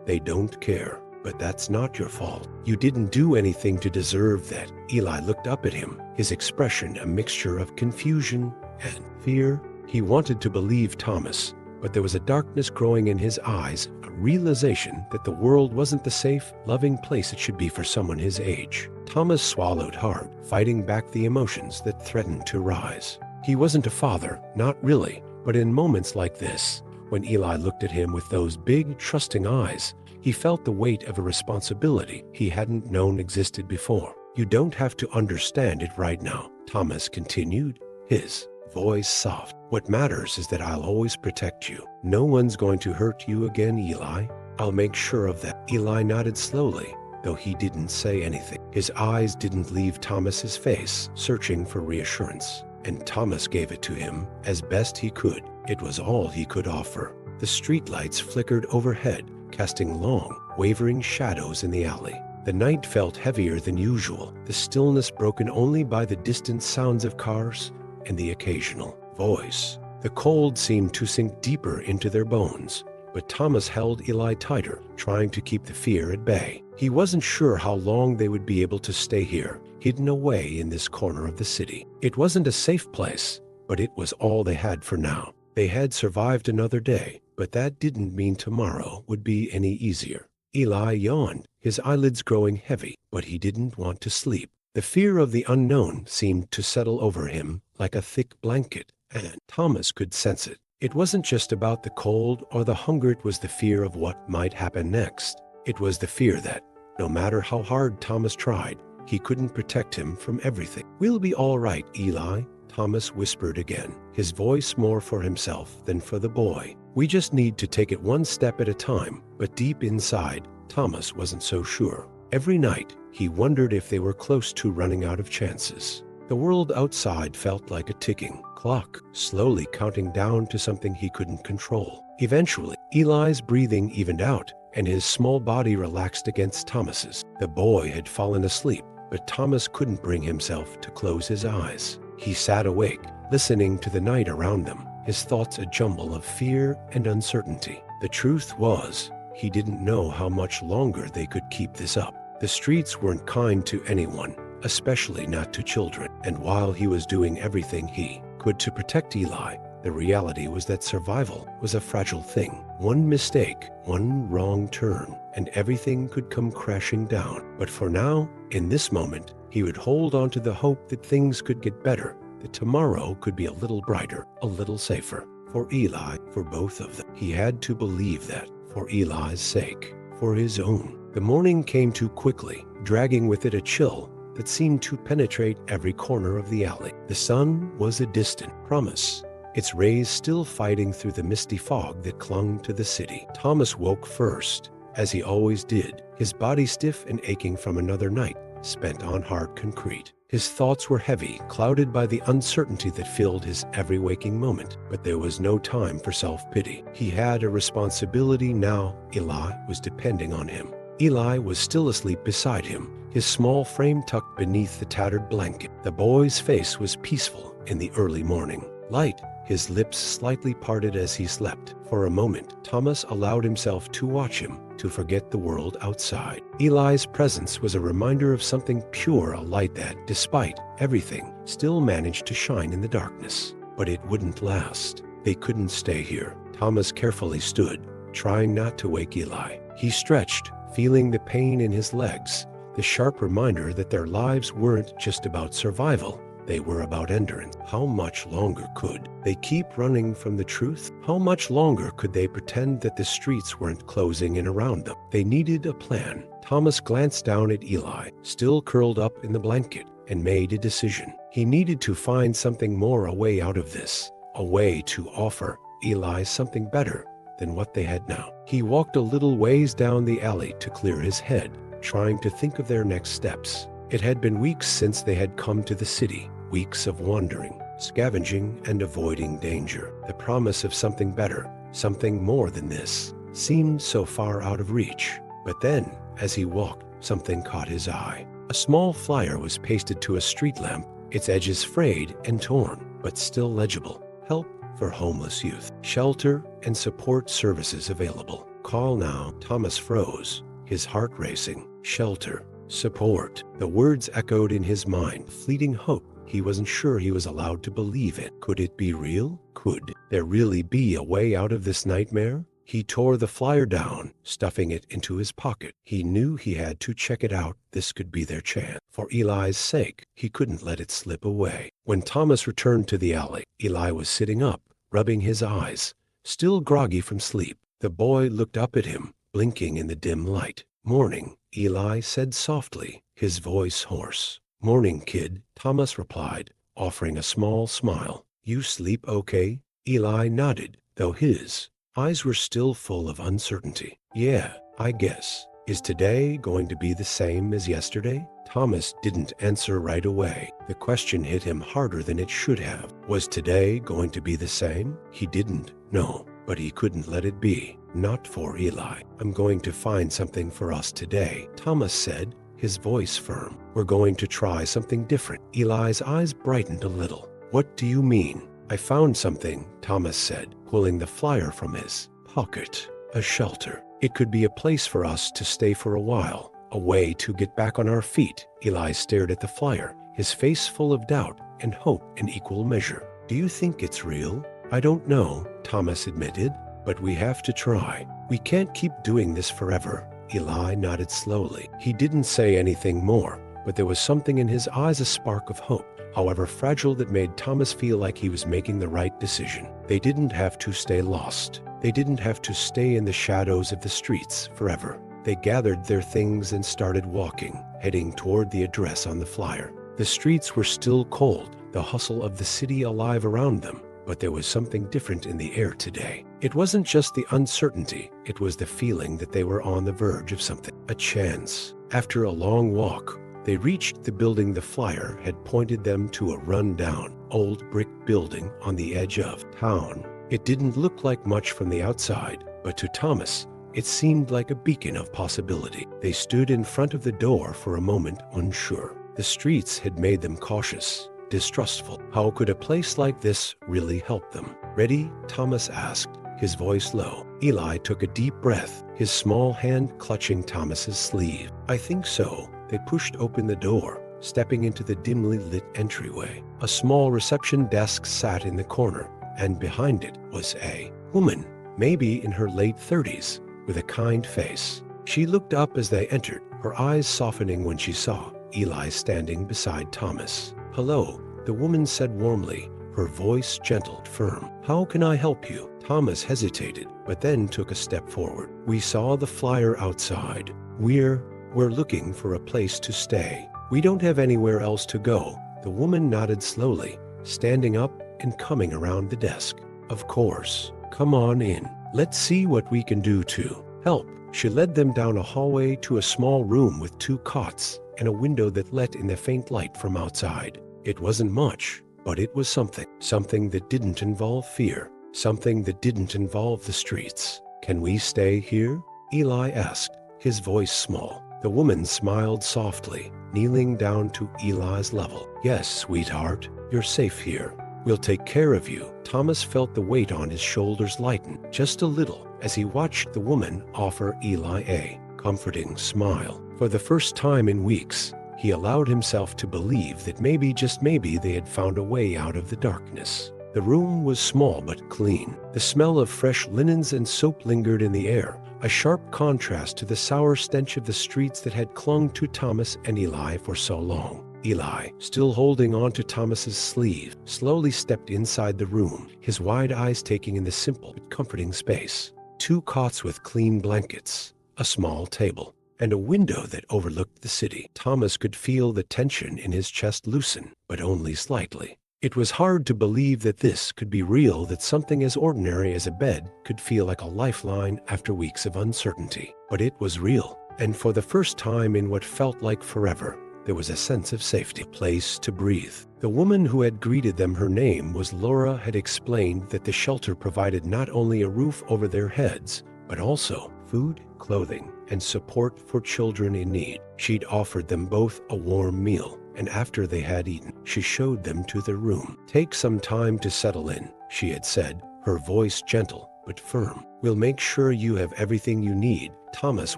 they don't care. But that's not your fault. You didn't do anything to deserve that." Eli looked up at him, his expression a mixture of confusion and fear. He wanted to believe Thomas, but there was a darkness growing in his eyes, a realization that the world wasn't the safe, loving place it should be for someone his age. Thomas swallowed hard, fighting back the emotions that threatened to rise. He wasn't a father, not really, but in moments like this, when Eli looked at him with those big, trusting eyes, he felt the weight of a responsibility he hadn't known existed before. "You don't have to understand it right now," Thomas continued, his voice soft. "What matters is that I'll always protect you. No one's going to hurt you again, Eli. I'll make sure of that." Eli nodded slowly, though he didn't say anything. His eyes didn't leave Thomas's face, searching for reassurance. And Thomas gave it to him as best he could. It was all he could offer. The streetlights flickered overhead, casting long, wavering shadows in the alley. The night felt heavier than usual, the stillness broken only by the distant sounds of cars and the occasional voice. The cold seemed to sink deeper into their bones, but Thomas held Eli tighter, trying to keep the fear at bay. He wasn't sure how long they would be able to stay here, hidden away in this corner of the city. It wasn't a safe place, but it was all they had for now. They had survived another day, but that didn't mean tomorrow would be any easier. Eli yawned, his eyelids growing heavy, but he didn't want to sleep. The fear of the unknown seemed to settle over him like a thick blanket, and Thomas could sense it. It wasn't just about the cold or the hunger, it was the fear of what might happen next. It was the fear that, no matter how hard Thomas tried, he couldn't protect him from everything. "We'll be all right, Eli," Thomas whispered again, his voice more for himself than for the boy. "We just need to take it one step at a time." But deep inside, Thomas wasn't so sure. Every night, he wondered if they were close to running out of chances. The world outside felt like a ticking clock, slowly counting down to something he couldn't control. Eventually, Eli's breathing evened out, and his small body relaxed against Thomas's. The boy had fallen asleep, but Thomas couldn't bring himself to close his eyes. He sat awake, listening to the night around them, his thoughts a jumble of fear and uncertainty. The truth was, he didn't know how much longer they could keep this up. The streets weren't kind to anyone, especially not to children. And while he was doing everything he could to protect Eli, the reality was that survival was a fragile thing. One mistake, one wrong turn, and everything could come crashing down. But for now, in this moment, he would hold on to the hope that things could get better, that tomorrow could be a little brighter, a little safer. For Eli, for both of them. He had to believe that, for Eli's sake, for his own. The morning came too quickly, dragging with it a chill that seemed to penetrate every corner of the alley. The sun was a distant promise, its rays still fighting through the misty fog that clung to the city. Thomas woke first, as he always did, his body stiff and aching from another night spent on hard concrete. His thoughts were heavy, clouded by the uncertainty that filled his every waking moment. But there was no time for self-pity. He had a responsibility now. Eli was depending on him. Eli was still asleep beside him, his small frame tucked beneath the tattered blanket. The boy's face was peaceful in the early morning light, his lips slightly parted as he slept. For a moment, Thomas allowed himself to watch him, to forget the world outside. Eli's presence was a reminder of something pure, a light that, despite everything, still managed to shine in the darkness. But it wouldn't last. They couldn't stay here. Thomas carefully stood, trying not to wake Eli. He stretched, feeling the pain in his legs, the sharp reminder that their lives weren't just about survival, They were about endurance. How much longer could they keep running from the truth? How much longer could they pretend that the streets weren't closing in around them? They needed a plan. Thomas glanced down at Eli, still curled up in the blanket, and made a decision. He needed to find something more, a way out of this, a way to offer Eli something better than what they had now. He walked a little ways down the alley to clear his head, trying to think of their next steps. It had been weeks since they had come to the city, weeks of wandering, scavenging, and avoiding danger. The promise of something better, something more than this, seemed so far out of reach. But then, as he walked, something caught his eye. A small flyer was pasted to a street lamp, its edges frayed and torn, but still legible. Help for homeless youth. Shelter and support services available. Call now. Thomas froze, his heart racing. Shelter, support. The words echoed in his mind. Fleeting hope. He wasn't sure he was allowed to believe it. Could it be real? Could there really be a way out of this nightmare? He tore the flyer down, stuffing it into his pocket. He knew he had to check it out. This could be their chance. For Eli's sake, he couldn't let it slip away. When Thomas returned to the alley, Eli was sitting up, rubbing his eyes, still groggy from sleep. The boy looked up at him, blinking in the dim light. "Morning," Eli said softly, his voice hoarse. "Morning, kid," Thomas replied, offering a small smile. "You sleep okay?" Eli nodded, though his eyes were still full of uncertainty. "Yeah, I guess. Is today going to be the same as yesterday?" Thomas didn't answer right away. The question hit him harder than it should have. Was today going to be the same? He didn't know, but he couldn't let it be. Not for Eli. "I'm going to find something for us today," Thomas said, his voice firm. "We're going to try something different." Eli's eyes brightened a little. "What do you mean?" "I found something," Thomas said, pulling the flyer from his pocket. "A shelter. It could be a place for us to stay for a while, a way to get back on our feet." Eli stared at the flyer, his face full of doubt and hope in equal measure. "Do you think it's real?" "I don't know," Thomas admitted, "but we have to try. We can't keep doing this forever." Eli nodded slowly. He didn't say anything more, but there was something in his eyes, a spark of hope, however fragile, that made Thomas feel like he was making the right decision. They didn't have to stay lost. They didn't have to stay in the shadows of the streets forever. They gathered their things and started walking, heading toward the address on the flyer. The streets were still cold, the hustle of the city alive around them, but there was something different in the air today. It wasn't just the uncertainty, it was the feeling that they were on the verge of something, a chance. After a long walk, they reached the building the flyer had pointed them to, a run-down, old brick building on the edge of town. It didn't look like much from the outside, but to Thomas, it seemed like a beacon of possibility. They stood in front of the door for a moment, unsure. The streets had made them cautious, distrustful. How could a place like this really help them? "Ready?" Thomas asked, his voice low. Eli took a deep breath, his small hand clutching Thomas's sleeve. "I think so." They pushed open the door, stepping into the dimly lit entryway. A small reception desk sat in the corner, and behind it was a woman, maybe in her late 30s, with a kind face. She looked up as they entered, her eyes softening when she saw Eli standing beside Thomas. "Hello," the woman said warmly, her voice gentle, firm. "How can I help you?" Thomas hesitated, but then took a step forward. "We saw the flyer outside. We're looking for a place to stay. We don't have anywhere else to go." The woman nodded slowly, standing up and coming around the desk. "Of course. Come on in. Let's see what we can do to help." She led them down a hallway to a small room with 2 cots and a window that let in the faint light from outside. It wasn't much, but it was something. Something that didn't involve fear. Something that didn't involve the streets. "Can we stay here?" Eli asked, his voice small. The woman smiled softly, kneeling down to Eli's level. "Yes, sweetheart. You're safe here. We'll take care of you." Thomas felt the weight on his shoulders lighten just a little as he watched the woman offer Eli a comforting smile. For the first time in weeks, he allowed himself to believe that maybe, just maybe, they had found a way out of the darkness. The room was small but clean. The smell of fresh linens and soap lingered in the air, a sharp contrast to the sour stench of the streets that had clung to Thomas and Eli for so long. Eli, still holding on to Thomas's sleeve, slowly stepped inside the room, his wide eyes taking in the simple but comforting space. 2 cots with clean blankets, a small table, and a window that overlooked the city. Thomas could feel the tension in his chest loosen, but only slightly. It was hard to believe that this could be real, that something as ordinary as a bed could feel like a lifeline after weeks of uncertainty. But it was real, and for the first time in what felt like forever, there was a sense of safety, a place to breathe. The woman who had greeted them, her name was Laura, had explained that the shelter provided not only a roof over their heads, but also food, clothing, and support for children in need. She'd offered them both a warm meal, and after they had eaten, she showed them to their room. "Take some time to settle in," she had said, her voice gentle but firm. "We'll make sure you have everything you need." Thomas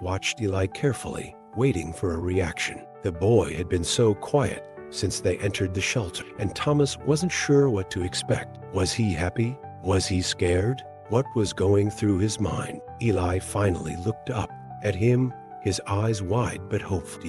watched Eli carefully, waiting for a reaction. The boy had been so quiet since they entered the shelter, and Thomas wasn't sure what to expect. Was he happy? Was he scared? What was going through his mind? Eli finally looked up at him, his eyes wide but hopeful. Do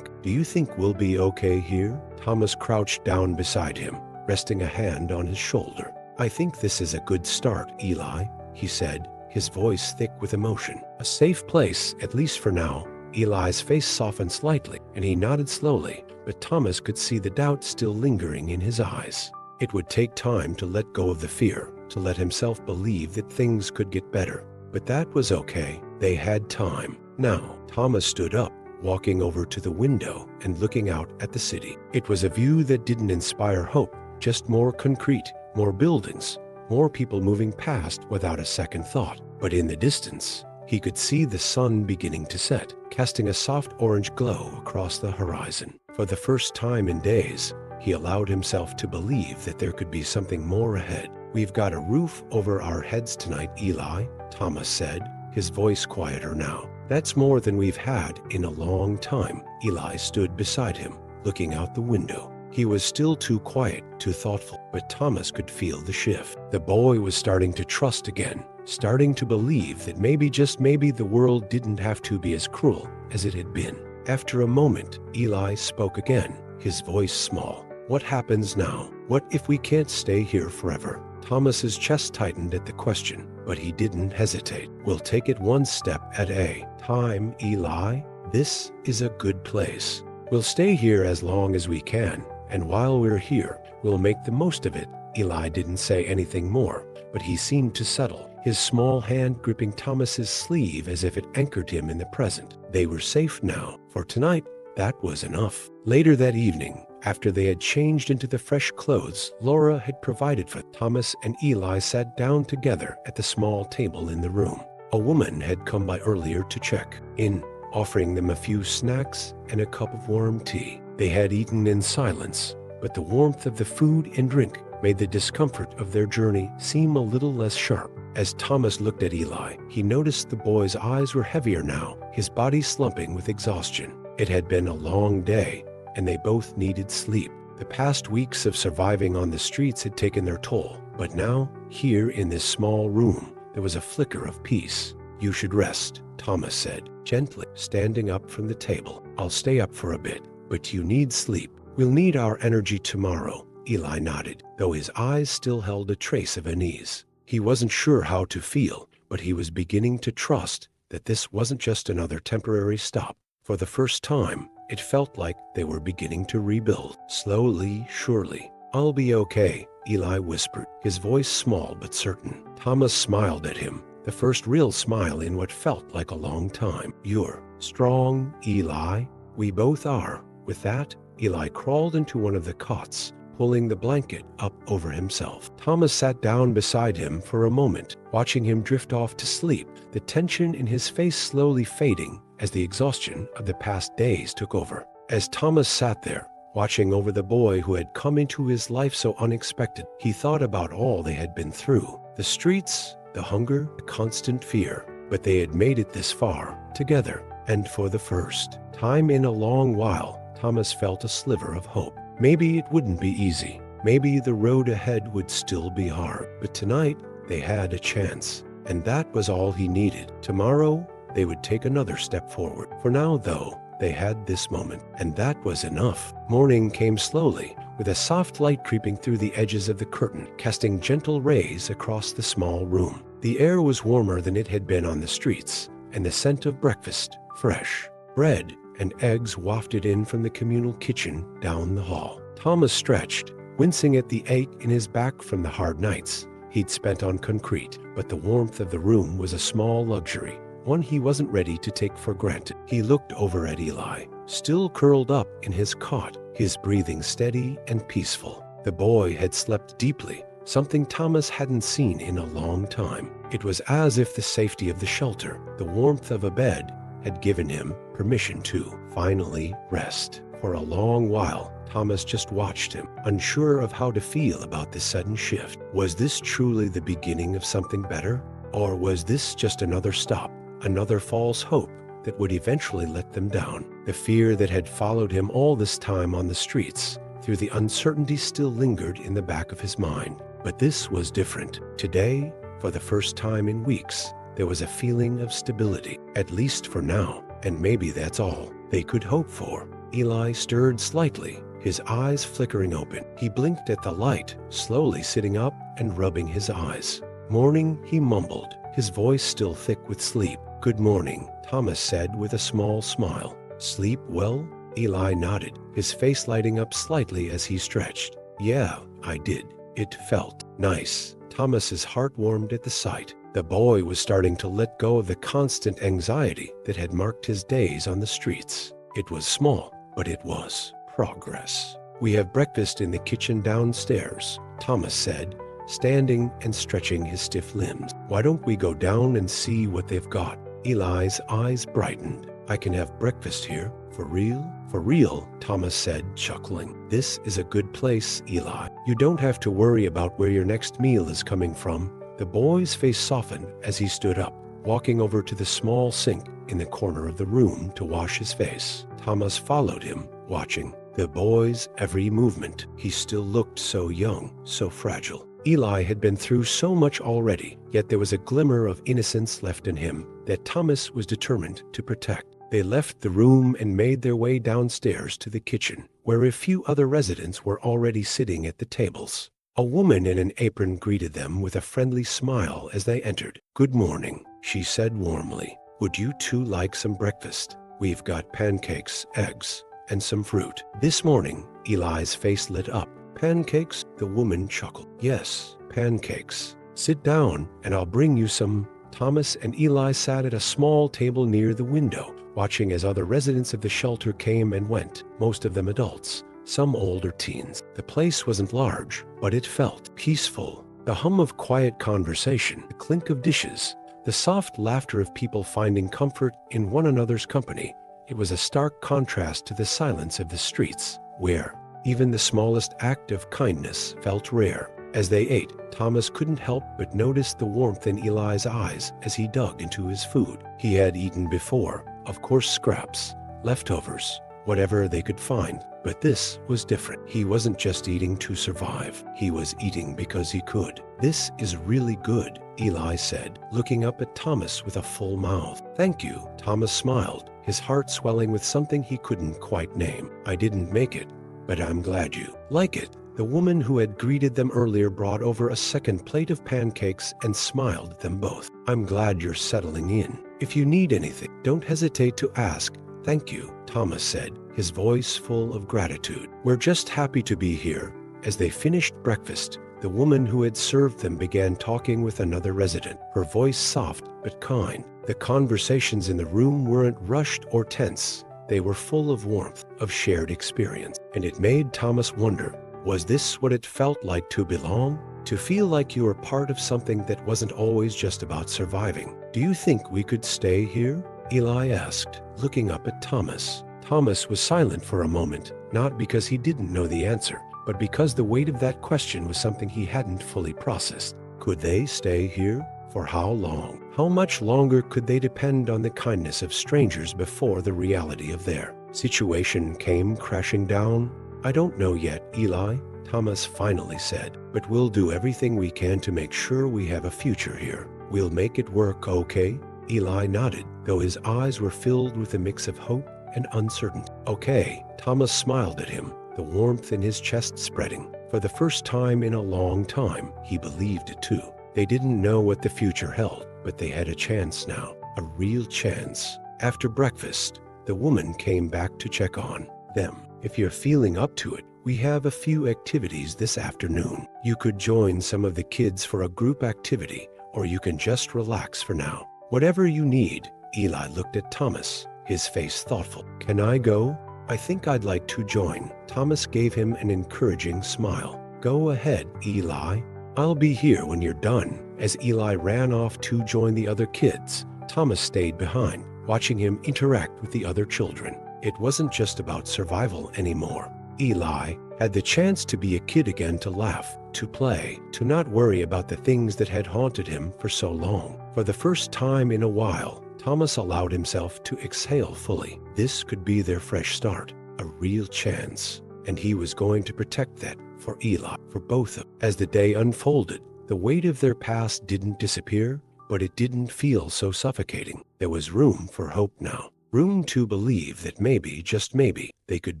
you think we'll be okay here?" Thomas crouched down beside him, resting a hand on his shoulder. "I think this is a good start, Eli," he said, his voice thick with emotion. "A safe place, at least for now." Eli's face softened slightly, and he nodded slowly, but Thomas could see the doubt still lingering in his eyes. It would take time to let go of the fear, to let himself believe that things could get better. But that was okay. They had time. Now, Thomas stood up, walking over to the window and looking out at the city. It was a view that didn't inspire hope, just more concrete, more buildings, more people moving past without a second thought. But in the distance, he could see the sun beginning to set, casting a soft orange glow across the horizon. For the first time in days, he allowed himself to believe that there could be something more ahead. "We've got a roof over our heads tonight, Eli," Thomas said, his voice quieter now. "That's more than we've had in a long time." Eli stood beside him, looking out the window. He was still too quiet, too thoughtful, but Thomas could feel the shift. The boy was starting to trust again, starting to believe that maybe, just maybe, the world didn't have to be as cruel as it had been. After a moment, Eli spoke again, his voice small. "What happens now? What if we can't stay here forever?" Thomas's chest tightened at the question, but he didn't hesitate. "We'll take it one step at a time, Eli. This is a good place. We'll stay here as long as we can, and while we're here, we'll make the most of it." Eli didn't say anything more, but he seemed to settle, his small hand gripping Thomas's sleeve as if it anchored him in the present. They were safe now. For tonight, that was enough. Later that evening, after they had changed into the fresh clothes Laura had provided for, Thomas and Eli sat down together at the small table in the room. A woman had come by earlier to check in, offering them a few snacks and a cup of warm tea. They had eaten in silence, but the warmth of the food and drink made the discomfort of their journey seem a little less sharp. As Thomas looked at Eli, he noticed the boy's eyes were heavier now, his body slumping with exhaustion. It had been a long day, and they both needed sleep. The past weeks of surviving on the streets had taken their toll, but now, here in this small room, there was a flicker of peace. "You should rest," Thomas said, gently, standing up from the table. "I'll stay up for a bit, but you need sleep. We'll need our energy tomorrow." Eli nodded, though his eyes still held a trace of unease. He wasn't sure how to feel, but he was beginning to trust that this wasn't just another temporary stop. For the first time, it felt like they were beginning to rebuild, slowly, surely. "I'll be okay," Eli whispered, his voice small but certain. Thomas smiled at him, the first real smile in what felt like a long time. "You're strong, Eli. We both are." With that, Eli crawled into one of the cots, pulling the blanket up over himself. Thomas sat down beside him for a moment, watching him drift off to sleep, the tension in his face slowly fading as the exhaustion of the past days took over. As Thomas sat there, watching over the boy who had come into his life so unexpected, he thought about all they had been through. The streets, the hunger, the constant fear. But they had made it this far, together. And for the first time in a long while, Thomas felt a sliver of hope. Maybe it wouldn't be easy. Maybe the road ahead would still be hard. But tonight, they had a chance. And that was all he needed. Tomorrow, they would take another step forward. For now, though, they had this moment, and that was enough. Morning came slowly, with a soft light creeping through the edges of the curtain, casting gentle rays across the small room. The air was warmer than it had been on the streets, and the scent of breakfast, fresh bread and eggs, wafted in from the communal kitchen down the hall. Thomas stretched, wincing at the ache in his back from the hard nights he'd spent on concrete, but the warmth of the room was a small luxury, one he wasn't ready to take for granted. He looked over at Eli, still curled up in his cot, his breathing steady and peaceful. The boy had slept deeply, something Thomas hadn't seen in a long time. It was as if the safety of the shelter, the warmth of a bed, had given him permission to finally rest. For a long while, Thomas just watched him, unsure of how to feel about this sudden shift. Was this truly the beginning of something better? Or was this just another stop, another false hope that would eventually let them down? The fear that had followed him all this time on the streets, through the uncertainty, still lingered in the back of his mind. But this was different. Today, for the first time in weeks, there was a feeling of stability, at least for now, and maybe that's all they could hope for. Eli stirred slightly, his eyes flickering open. He blinked at the light, slowly sitting up and rubbing his eyes. "Morning," he mumbled, his voice still thick with sleep. "Good morning," Thomas said with a small smile. "Sleep well?" Eli nodded, his face lighting up slightly as he stretched. "Yeah, I did. It felt nice." Thomas's heart warmed at the sight. The boy was starting to let go of the constant anxiety that had marked his days on the streets. It was small, but it was progress. "We have breakfast in the kitchen downstairs," Thomas said, standing and stretching his stiff limbs. "Why don't we go down and see what they've got?" Eli's eyes brightened. "I can have breakfast here. For real?" "For real," Thomas said, chuckling. "This is a good place, Eli. You don't have to worry about where your next meal is coming from." The boy's face softened as he stood up, walking over to the small sink in the corner of the room to wash his face. Thomas followed him, watching the boy's every movement. He still looked so young, so fragile. Eli had been through so much already, yet there was a glimmer of innocence left in him that Thomas was determined to protect. They left the room and made their way downstairs to the kitchen, where a few other residents were already sitting at the tables. A woman in an apron greeted them with a friendly smile as they entered. "Good morning," she said warmly. "Would you two like some breakfast? We've got pancakes, eggs, and some fruit." This morning, Eli's face lit up. "Pancakes?" the woman chuckled. "Yes, pancakes. Sit down, and I'll bring you some." Thomas and Eli sat at a small table near the window, watching as other residents of the shelter came and went, most of them adults, some older teens. The place wasn't large, but it felt peaceful. The hum of quiet conversation, the clink of dishes, the soft laughter of people finding comfort in one another's company. It was a stark contrast to the silence of the streets, where even the smallest act of kindness felt rare. As they ate, Thomas couldn't help but notice the warmth in Eli's eyes as he dug into his food. He had eaten before, of course, scraps, leftovers, whatever they could find. But this was different. He wasn't just eating to survive. He was eating because he could. "This is really good," Eli said, looking up at Thomas with a full mouth. "Thank you." Thomas smiled, his heart swelling with something he couldn't quite name. "I didn't make it, but I'm glad you like it." The woman who had greeted them earlier brought over a second plate of pancakes and smiled at them both. "I'm glad you're settling in. If you need anything, don't hesitate to ask." "Thank you," Thomas said, his voice full of gratitude. "We're just happy to be here." As they finished breakfast, the woman who had served them began talking with another resident, her voice soft but kind. The conversations in the room weren't rushed or tense. They were full of warmth, of shared experience. And it made Thomas wonder, was this what it felt like to belong? To feel like you were part of something that wasn't always just about surviving. "Do you think we could stay here?" Eli asked, looking up at Thomas. Thomas was silent for a moment, not because he didn't know the answer, but because the weight of that question was something he hadn't fully processed. Could they stay here? For how long? How much longer could they depend on the kindness of strangers before the reality of their situation came crashing down? "I don't know yet, Eli," Thomas finally said, "but we'll do everything we can to make sure we have a future here. We'll make it work, okay?" Eli nodded, though his eyes were filled with a mix of hope and uncertain. Okay, Thomas smiled at him, the warmth in his chest spreading. For the first time in a long time, he believed it too. They didn't know what the future held, but they had a chance now, a real chance. After breakfast, the woman came back to check on them. If you're feeling up to it, we have a few activities this afternoon. You could join some of the kids for a group activity, or you can just relax for now. Whatever you need. Eli looked at Thomas, his face thoughtful. Can I go? I think I'd like to join. Thomas gave him an encouraging smile. Go ahead, Eli. I'll be here when you're done. As Eli ran off to join the other kids, Thomas stayed behind, watching him interact with the other children. It wasn't just about survival anymore. Eli had the chance to be a kid again, to laugh, to play, to not worry about the things that had haunted him for so long. For the first time in a while, Thomas allowed himself to exhale fully. This could be their fresh start, a real chance, and he was going to protect that for Eli, for both of them. As the day unfolded, the weight of their past didn't disappear, but it didn't feel so suffocating. There was room for hope now. Room to believe that maybe, just maybe, they could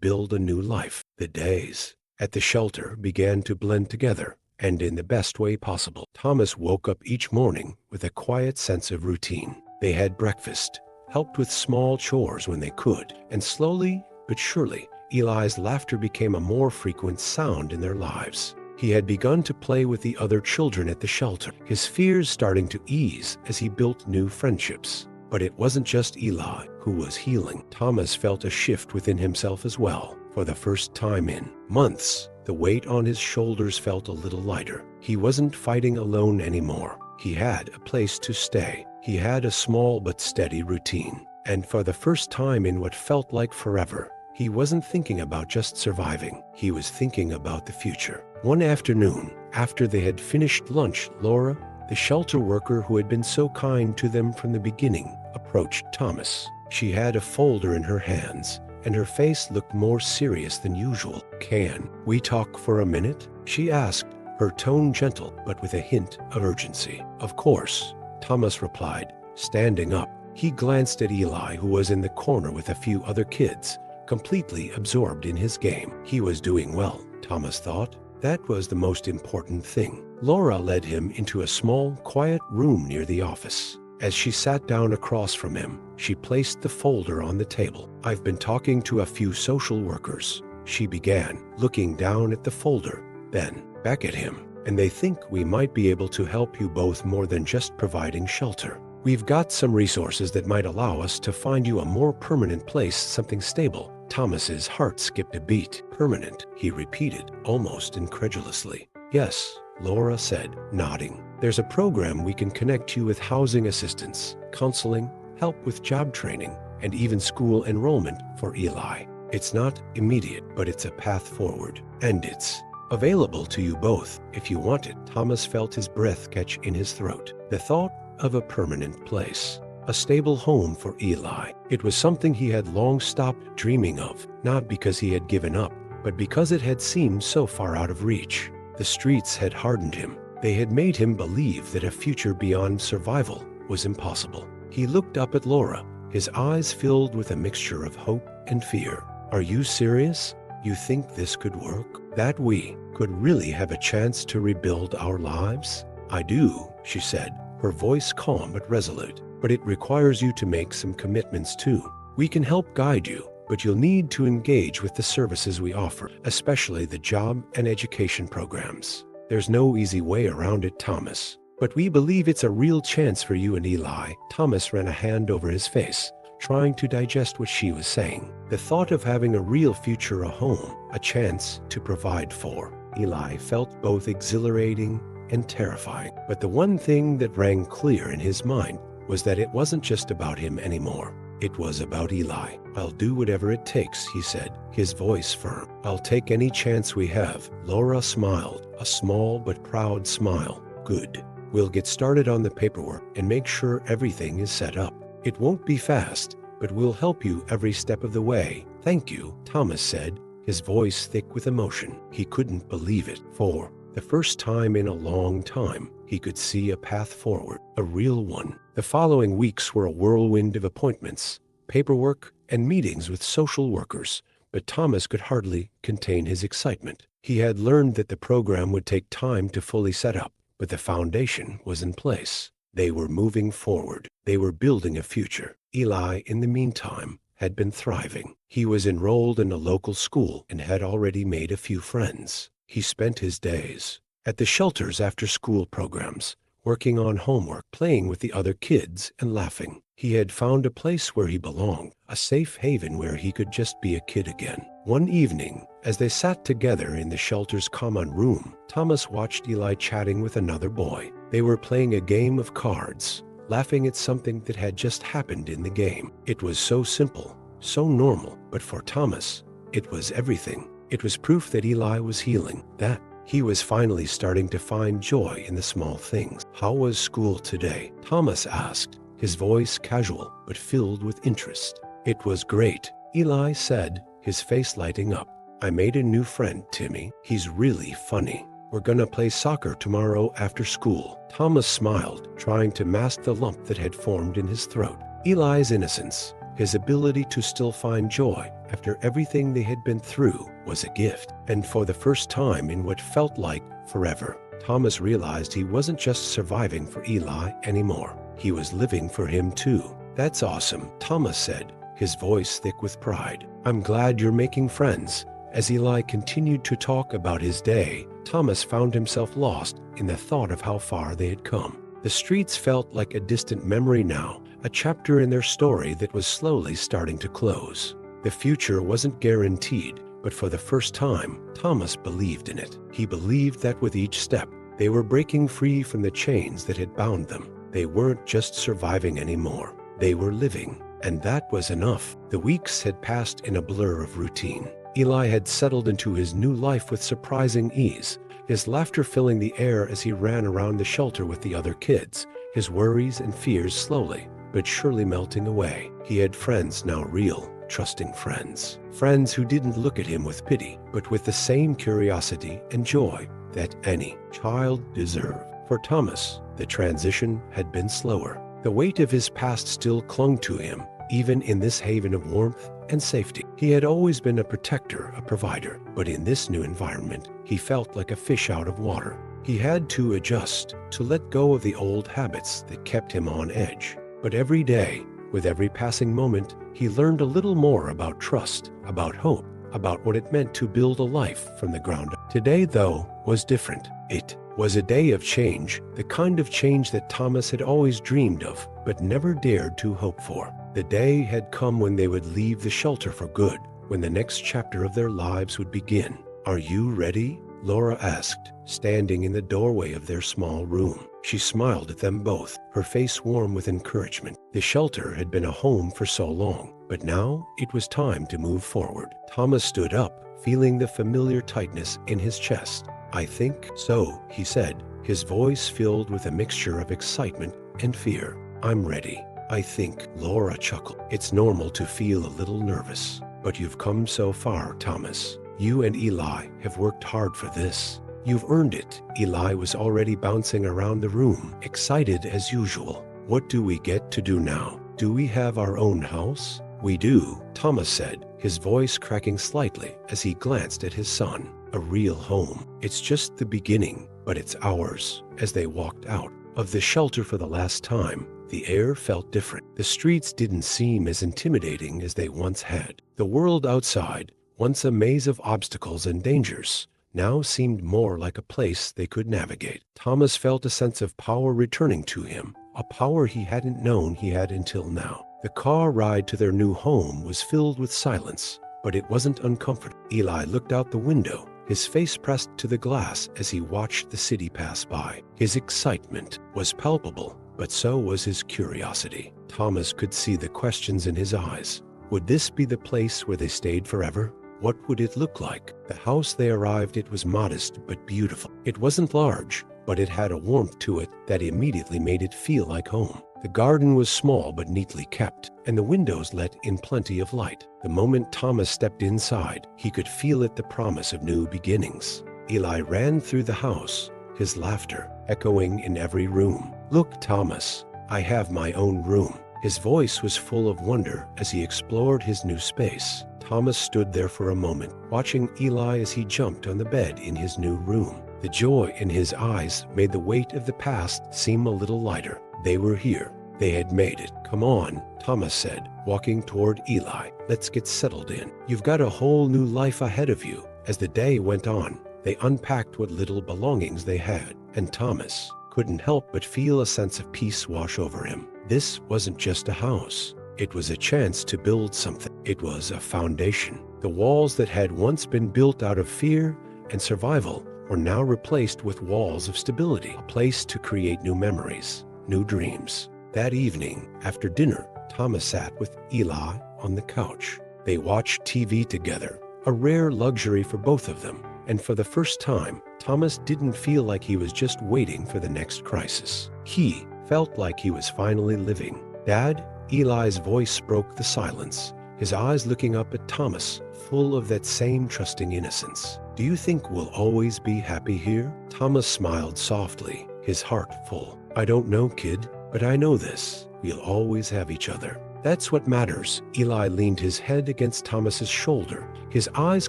build a new life. The days at the shelter began to blend together, and in the best way possible. Thomas woke up each morning with a quiet sense of routine. They had breakfast, helped with small chores when they could, and slowly but surely, Eli's laughter became a more frequent sound in their lives. He had begun to play with the other children at the shelter, his fears starting to ease as he built new friendships. But it wasn't just Eli who was healing. Thomas felt a shift within himself as well. For the first time in months, the weight on his shoulders felt a little lighter. He wasn't fighting alone anymore. He had a place to stay. He had a small but steady routine. And for the first time in what felt like forever, he wasn't thinking about just surviving. He was thinking about the future. One afternoon, after they had finished lunch, Laura, the shelter worker who had been so kind to them from the beginning, approached Thomas. She had a folder in her hands, and her face looked more serious than usual. Can we talk for a minute? She asked, her tone gentle but with a hint of urgency. Of course, Thomas replied, standing up. He glanced at Eli, who was in the corner with a few other kids, completely absorbed in his game. He was doing well, Thomas thought. That was the most important thing. Laura led him into a small, quiet room near the office. As she sat down across from him, she placed the folder on the table. I've been talking to a few social workers, she began, looking down at the folder, then back at him. And they think we might be able to help you both more than just providing shelter. We've got some resources that might allow us to find you a more permanent place, something stable. Thomas's heart skipped a beat. Permanent, he repeated, almost incredulously. Yes, Laura said, nodding. There's a program we can connect you with housing assistance, counseling, help with job training, and even school enrollment for Eli. It's not immediate, but it's a path forward. And it's available to you both if you want it. Thomas felt his breath catch in his throat. The thought of a permanent place, a stable home for Eli. It was something he had long stopped dreaming of, not because he had given up, but because it had seemed so far out of reach. The streets had hardened him. They had made him believe that a future beyond survival was impossible. He looked up at Laura, his eyes filled with a mixture of hope and fear. Are you serious? You think this could work? That we could really have a chance to rebuild our lives? I do, she said, her voice calm but resolute. But it requires you to make some commitments too. We can help guide you, but you'll need to engage with the services we offer, especially the job and education programs. There's no easy way around it, Thomas. But we believe it's a real chance for you and Eli. Thomas ran a hand over his face, trying to digest what she was saying. The thought of having a real future, a home, a chance to provide for Eli felt both exhilarating and terrifying. But the one thing that rang clear in his mind was that it wasn't just about him anymore. It was about Eli. I'll do whatever it takes, he said, his voice firm. I'll take any chance we have. Laura smiled, a small but proud smile. Good. We'll get started on the paperwork and make sure everything is set up. It won't be fast, but we'll help you every step of the way. Thank you, Thomas said, his voice thick with emotion. He couldn't believe it. For the first time in a long time, he could see a path forward, a real one. The following weeks were a whirlwind of appointments, paperwork, and meetings with social workers, but Thomas could hardly contain his excitement. He had learned that the program would take time to fully set up, but the foundation was in place. They were moving forward. They were building a future. Eli, in the meantime, had been thriving. He was enrolled in a local school and had already made a few friends. He spent his days at the shelter's after-school programs, working on homework, playing with the other kids, and laughing. He had found a place where he belonged, a safe haven where he could just be a kid again. One evening, as they sat together in the shelter's common room, Thomas watched Eli chatting with another boy. They were playing a game of cards, laughing at something that had just happened in the game. It was so simple, so normal, but for Thomas, it was everything. It was proof that Eli was healing, that he was finally starting to find joy in the small things. "How was school today?" Thomas asked, his voice casual but filled with interest. "It was great," Eli said, his face lighting up. "I made a new friend, Timmy. He's really funny. We're gonna play soccer tomorrow after school." Thomas smiled, trying to mask the lump that had formed in his throat. Eli's innocence, his ability to still find joy after everything they had been through, was a gift. And for the first time in what felt like forever, Thomas realized he wasn't just surviving for Eli anymore. He was living for him too. "That's awesome," Thomas said, his voice thick with pride. "I'm glad you're making friends." As Eli continued to talk about his day, Thomas found himself lost in the thought of how far they had come. The streets felt like a distant memory now, a chapter in their story that was slowly starting to close. The future wasn't guaranteed, but for the first time, Thomas believed in it. He believed that with each step, they were breaking free from the chains that had bound them. They weren't just surviving anymore. They were living, and that was enough. The weeks had passed in a blur of routine. Eli had settled into his new life with surprising ease, his laughter filling the air as he ran around the shelter with the other kids, his worries and fears slowly but surely melting away. He had friends now, real, trusting friends. Friends who didn't look at him with pity, but with the same curiosity and joy that any child deserved. For Thomas, the transition had been slower. The weight of his past still clung to him, even in this haven of warmth and safety. He had always been a protector, a provider, but in this new environment, he felt like a fish out of water. He had to adjust, to let go of the old habits that kept him on edge. But every day, with every passing moment, he learned a little more about trust, about hope, about what it meant to build a life from the ground up. Today, though, was different. It was a day of change, the kind of change that Thomas had always dreamed of, but never dared to hope for. The day had come when they would leave the shelter for good, when the next chapter of their lives would begin. "Are you ready?" Laura asked, standing in the doorway of their small room. She smiled at them both, her face warm with encouragement. The shelter had been a home for so long, but now it was time to move forward. Thomas stood up, feeling the familiar tightness in his chest. "I think so," he said, his voice filled with a mixture of excitement and fear. "I'm ready, I think." Laura chuckled. "It's normal to feel a little nervous, but you've come so far, Thomas. You and Eli have worked hard for this. You've earned it." Eli was already bouncing around the room, excited as usual. "What do we get to do now? Do we have our own house?" "We do," Thomas said, his voice cracking slightly as he glanced at his son. "A real home. It's just the beginning, but it's ours." As they walked out of the shelter for the last time, the air felt different. The streets didn't seem as intimidating as they once had. The world outside, once a maze of obstacles and dangers, now seemed more like a place they could navigate. Thomas felt a sense of power returning to him, a power he hadn't known he had until now. The car ride to their new home was filled with silence, but it wasn't uncomfortable. Eli looked out the window, his face pressed to the glass as he watched the city pass by. His excitement was palpable, but so was his curiosity. Thomas could see the questions in his eyes. Would this be the place where they stayed forever? What would it look like? The house they arrived at was modest but beautiful. It wasn't large, but it had a warmth to it that immediately made it feel like home. The garden was small but neatly kept, and the windows let in plenty of light. The moment Thomas stepped inside, he could feel it, the promise of new beginnings. Eli ran through the house, his laughter echoing in every room. "Look, Thomas, I have my own room." His voice was full of wonder as he explored his new space. Thomas stood there for a moment, watching Eli as he jumped on the bed in his new room. The joy in his eyes made the weight of the past seem a little lighter. They were here. They had made it. "Come on," Thomas said, walking toward Eli. "Let's get settled in. You've got a whole new life ahead of you." As the day went on, they unpacked what little belongings they had, and Thomas couldn't help but feel a sense of peace wash over him. This wasn't just a house. It was a chance to build something. It was a foundation. The walls that had once been built out of fear and survival were now replaced with walls of stability, a place to create new memories, new dreams. That evening, after dinner, Thomas sat with Eli on the couch. They watched TV together, a rare luxury for both of them. And for the first time, Thomas didn't feel like he was just waiting for the next crisis. He felt like he was finally living. "Dad?" Eli's voice broke the silence, his eyes looking up at Thomas, full of that same trusting innocence. "Do you think we'll always be happy here?" Thomas smiled softly, his heart full. "I don't know, kid, but I know this. We'll always have each other. That's what matters." Eli leaned his head against Thomas's shoulder, his eyes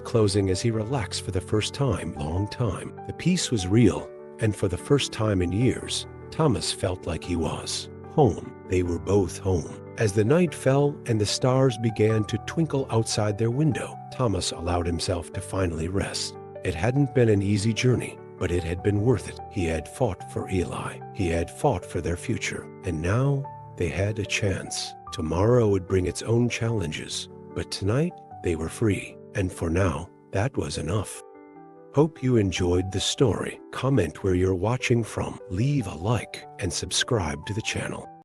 closing as he relaxed for the first time, long time. The peace was real, and for the first time in years, Thomas felt like he was home. They were both home. As the night fell and the stars began to twinkle outside their window, Thomas allowed himself to finally rest. It hadn't been an easy journey, but it had been worth it. He had fought for Eli. He had fought for their future. And now they had a chance. Tomorrow would bring its own challenges, but tonight they were free. And for now, that was enough. Hope you enjoyed the story. Comment where you're watching from, leave a like, and subscribe to the channel.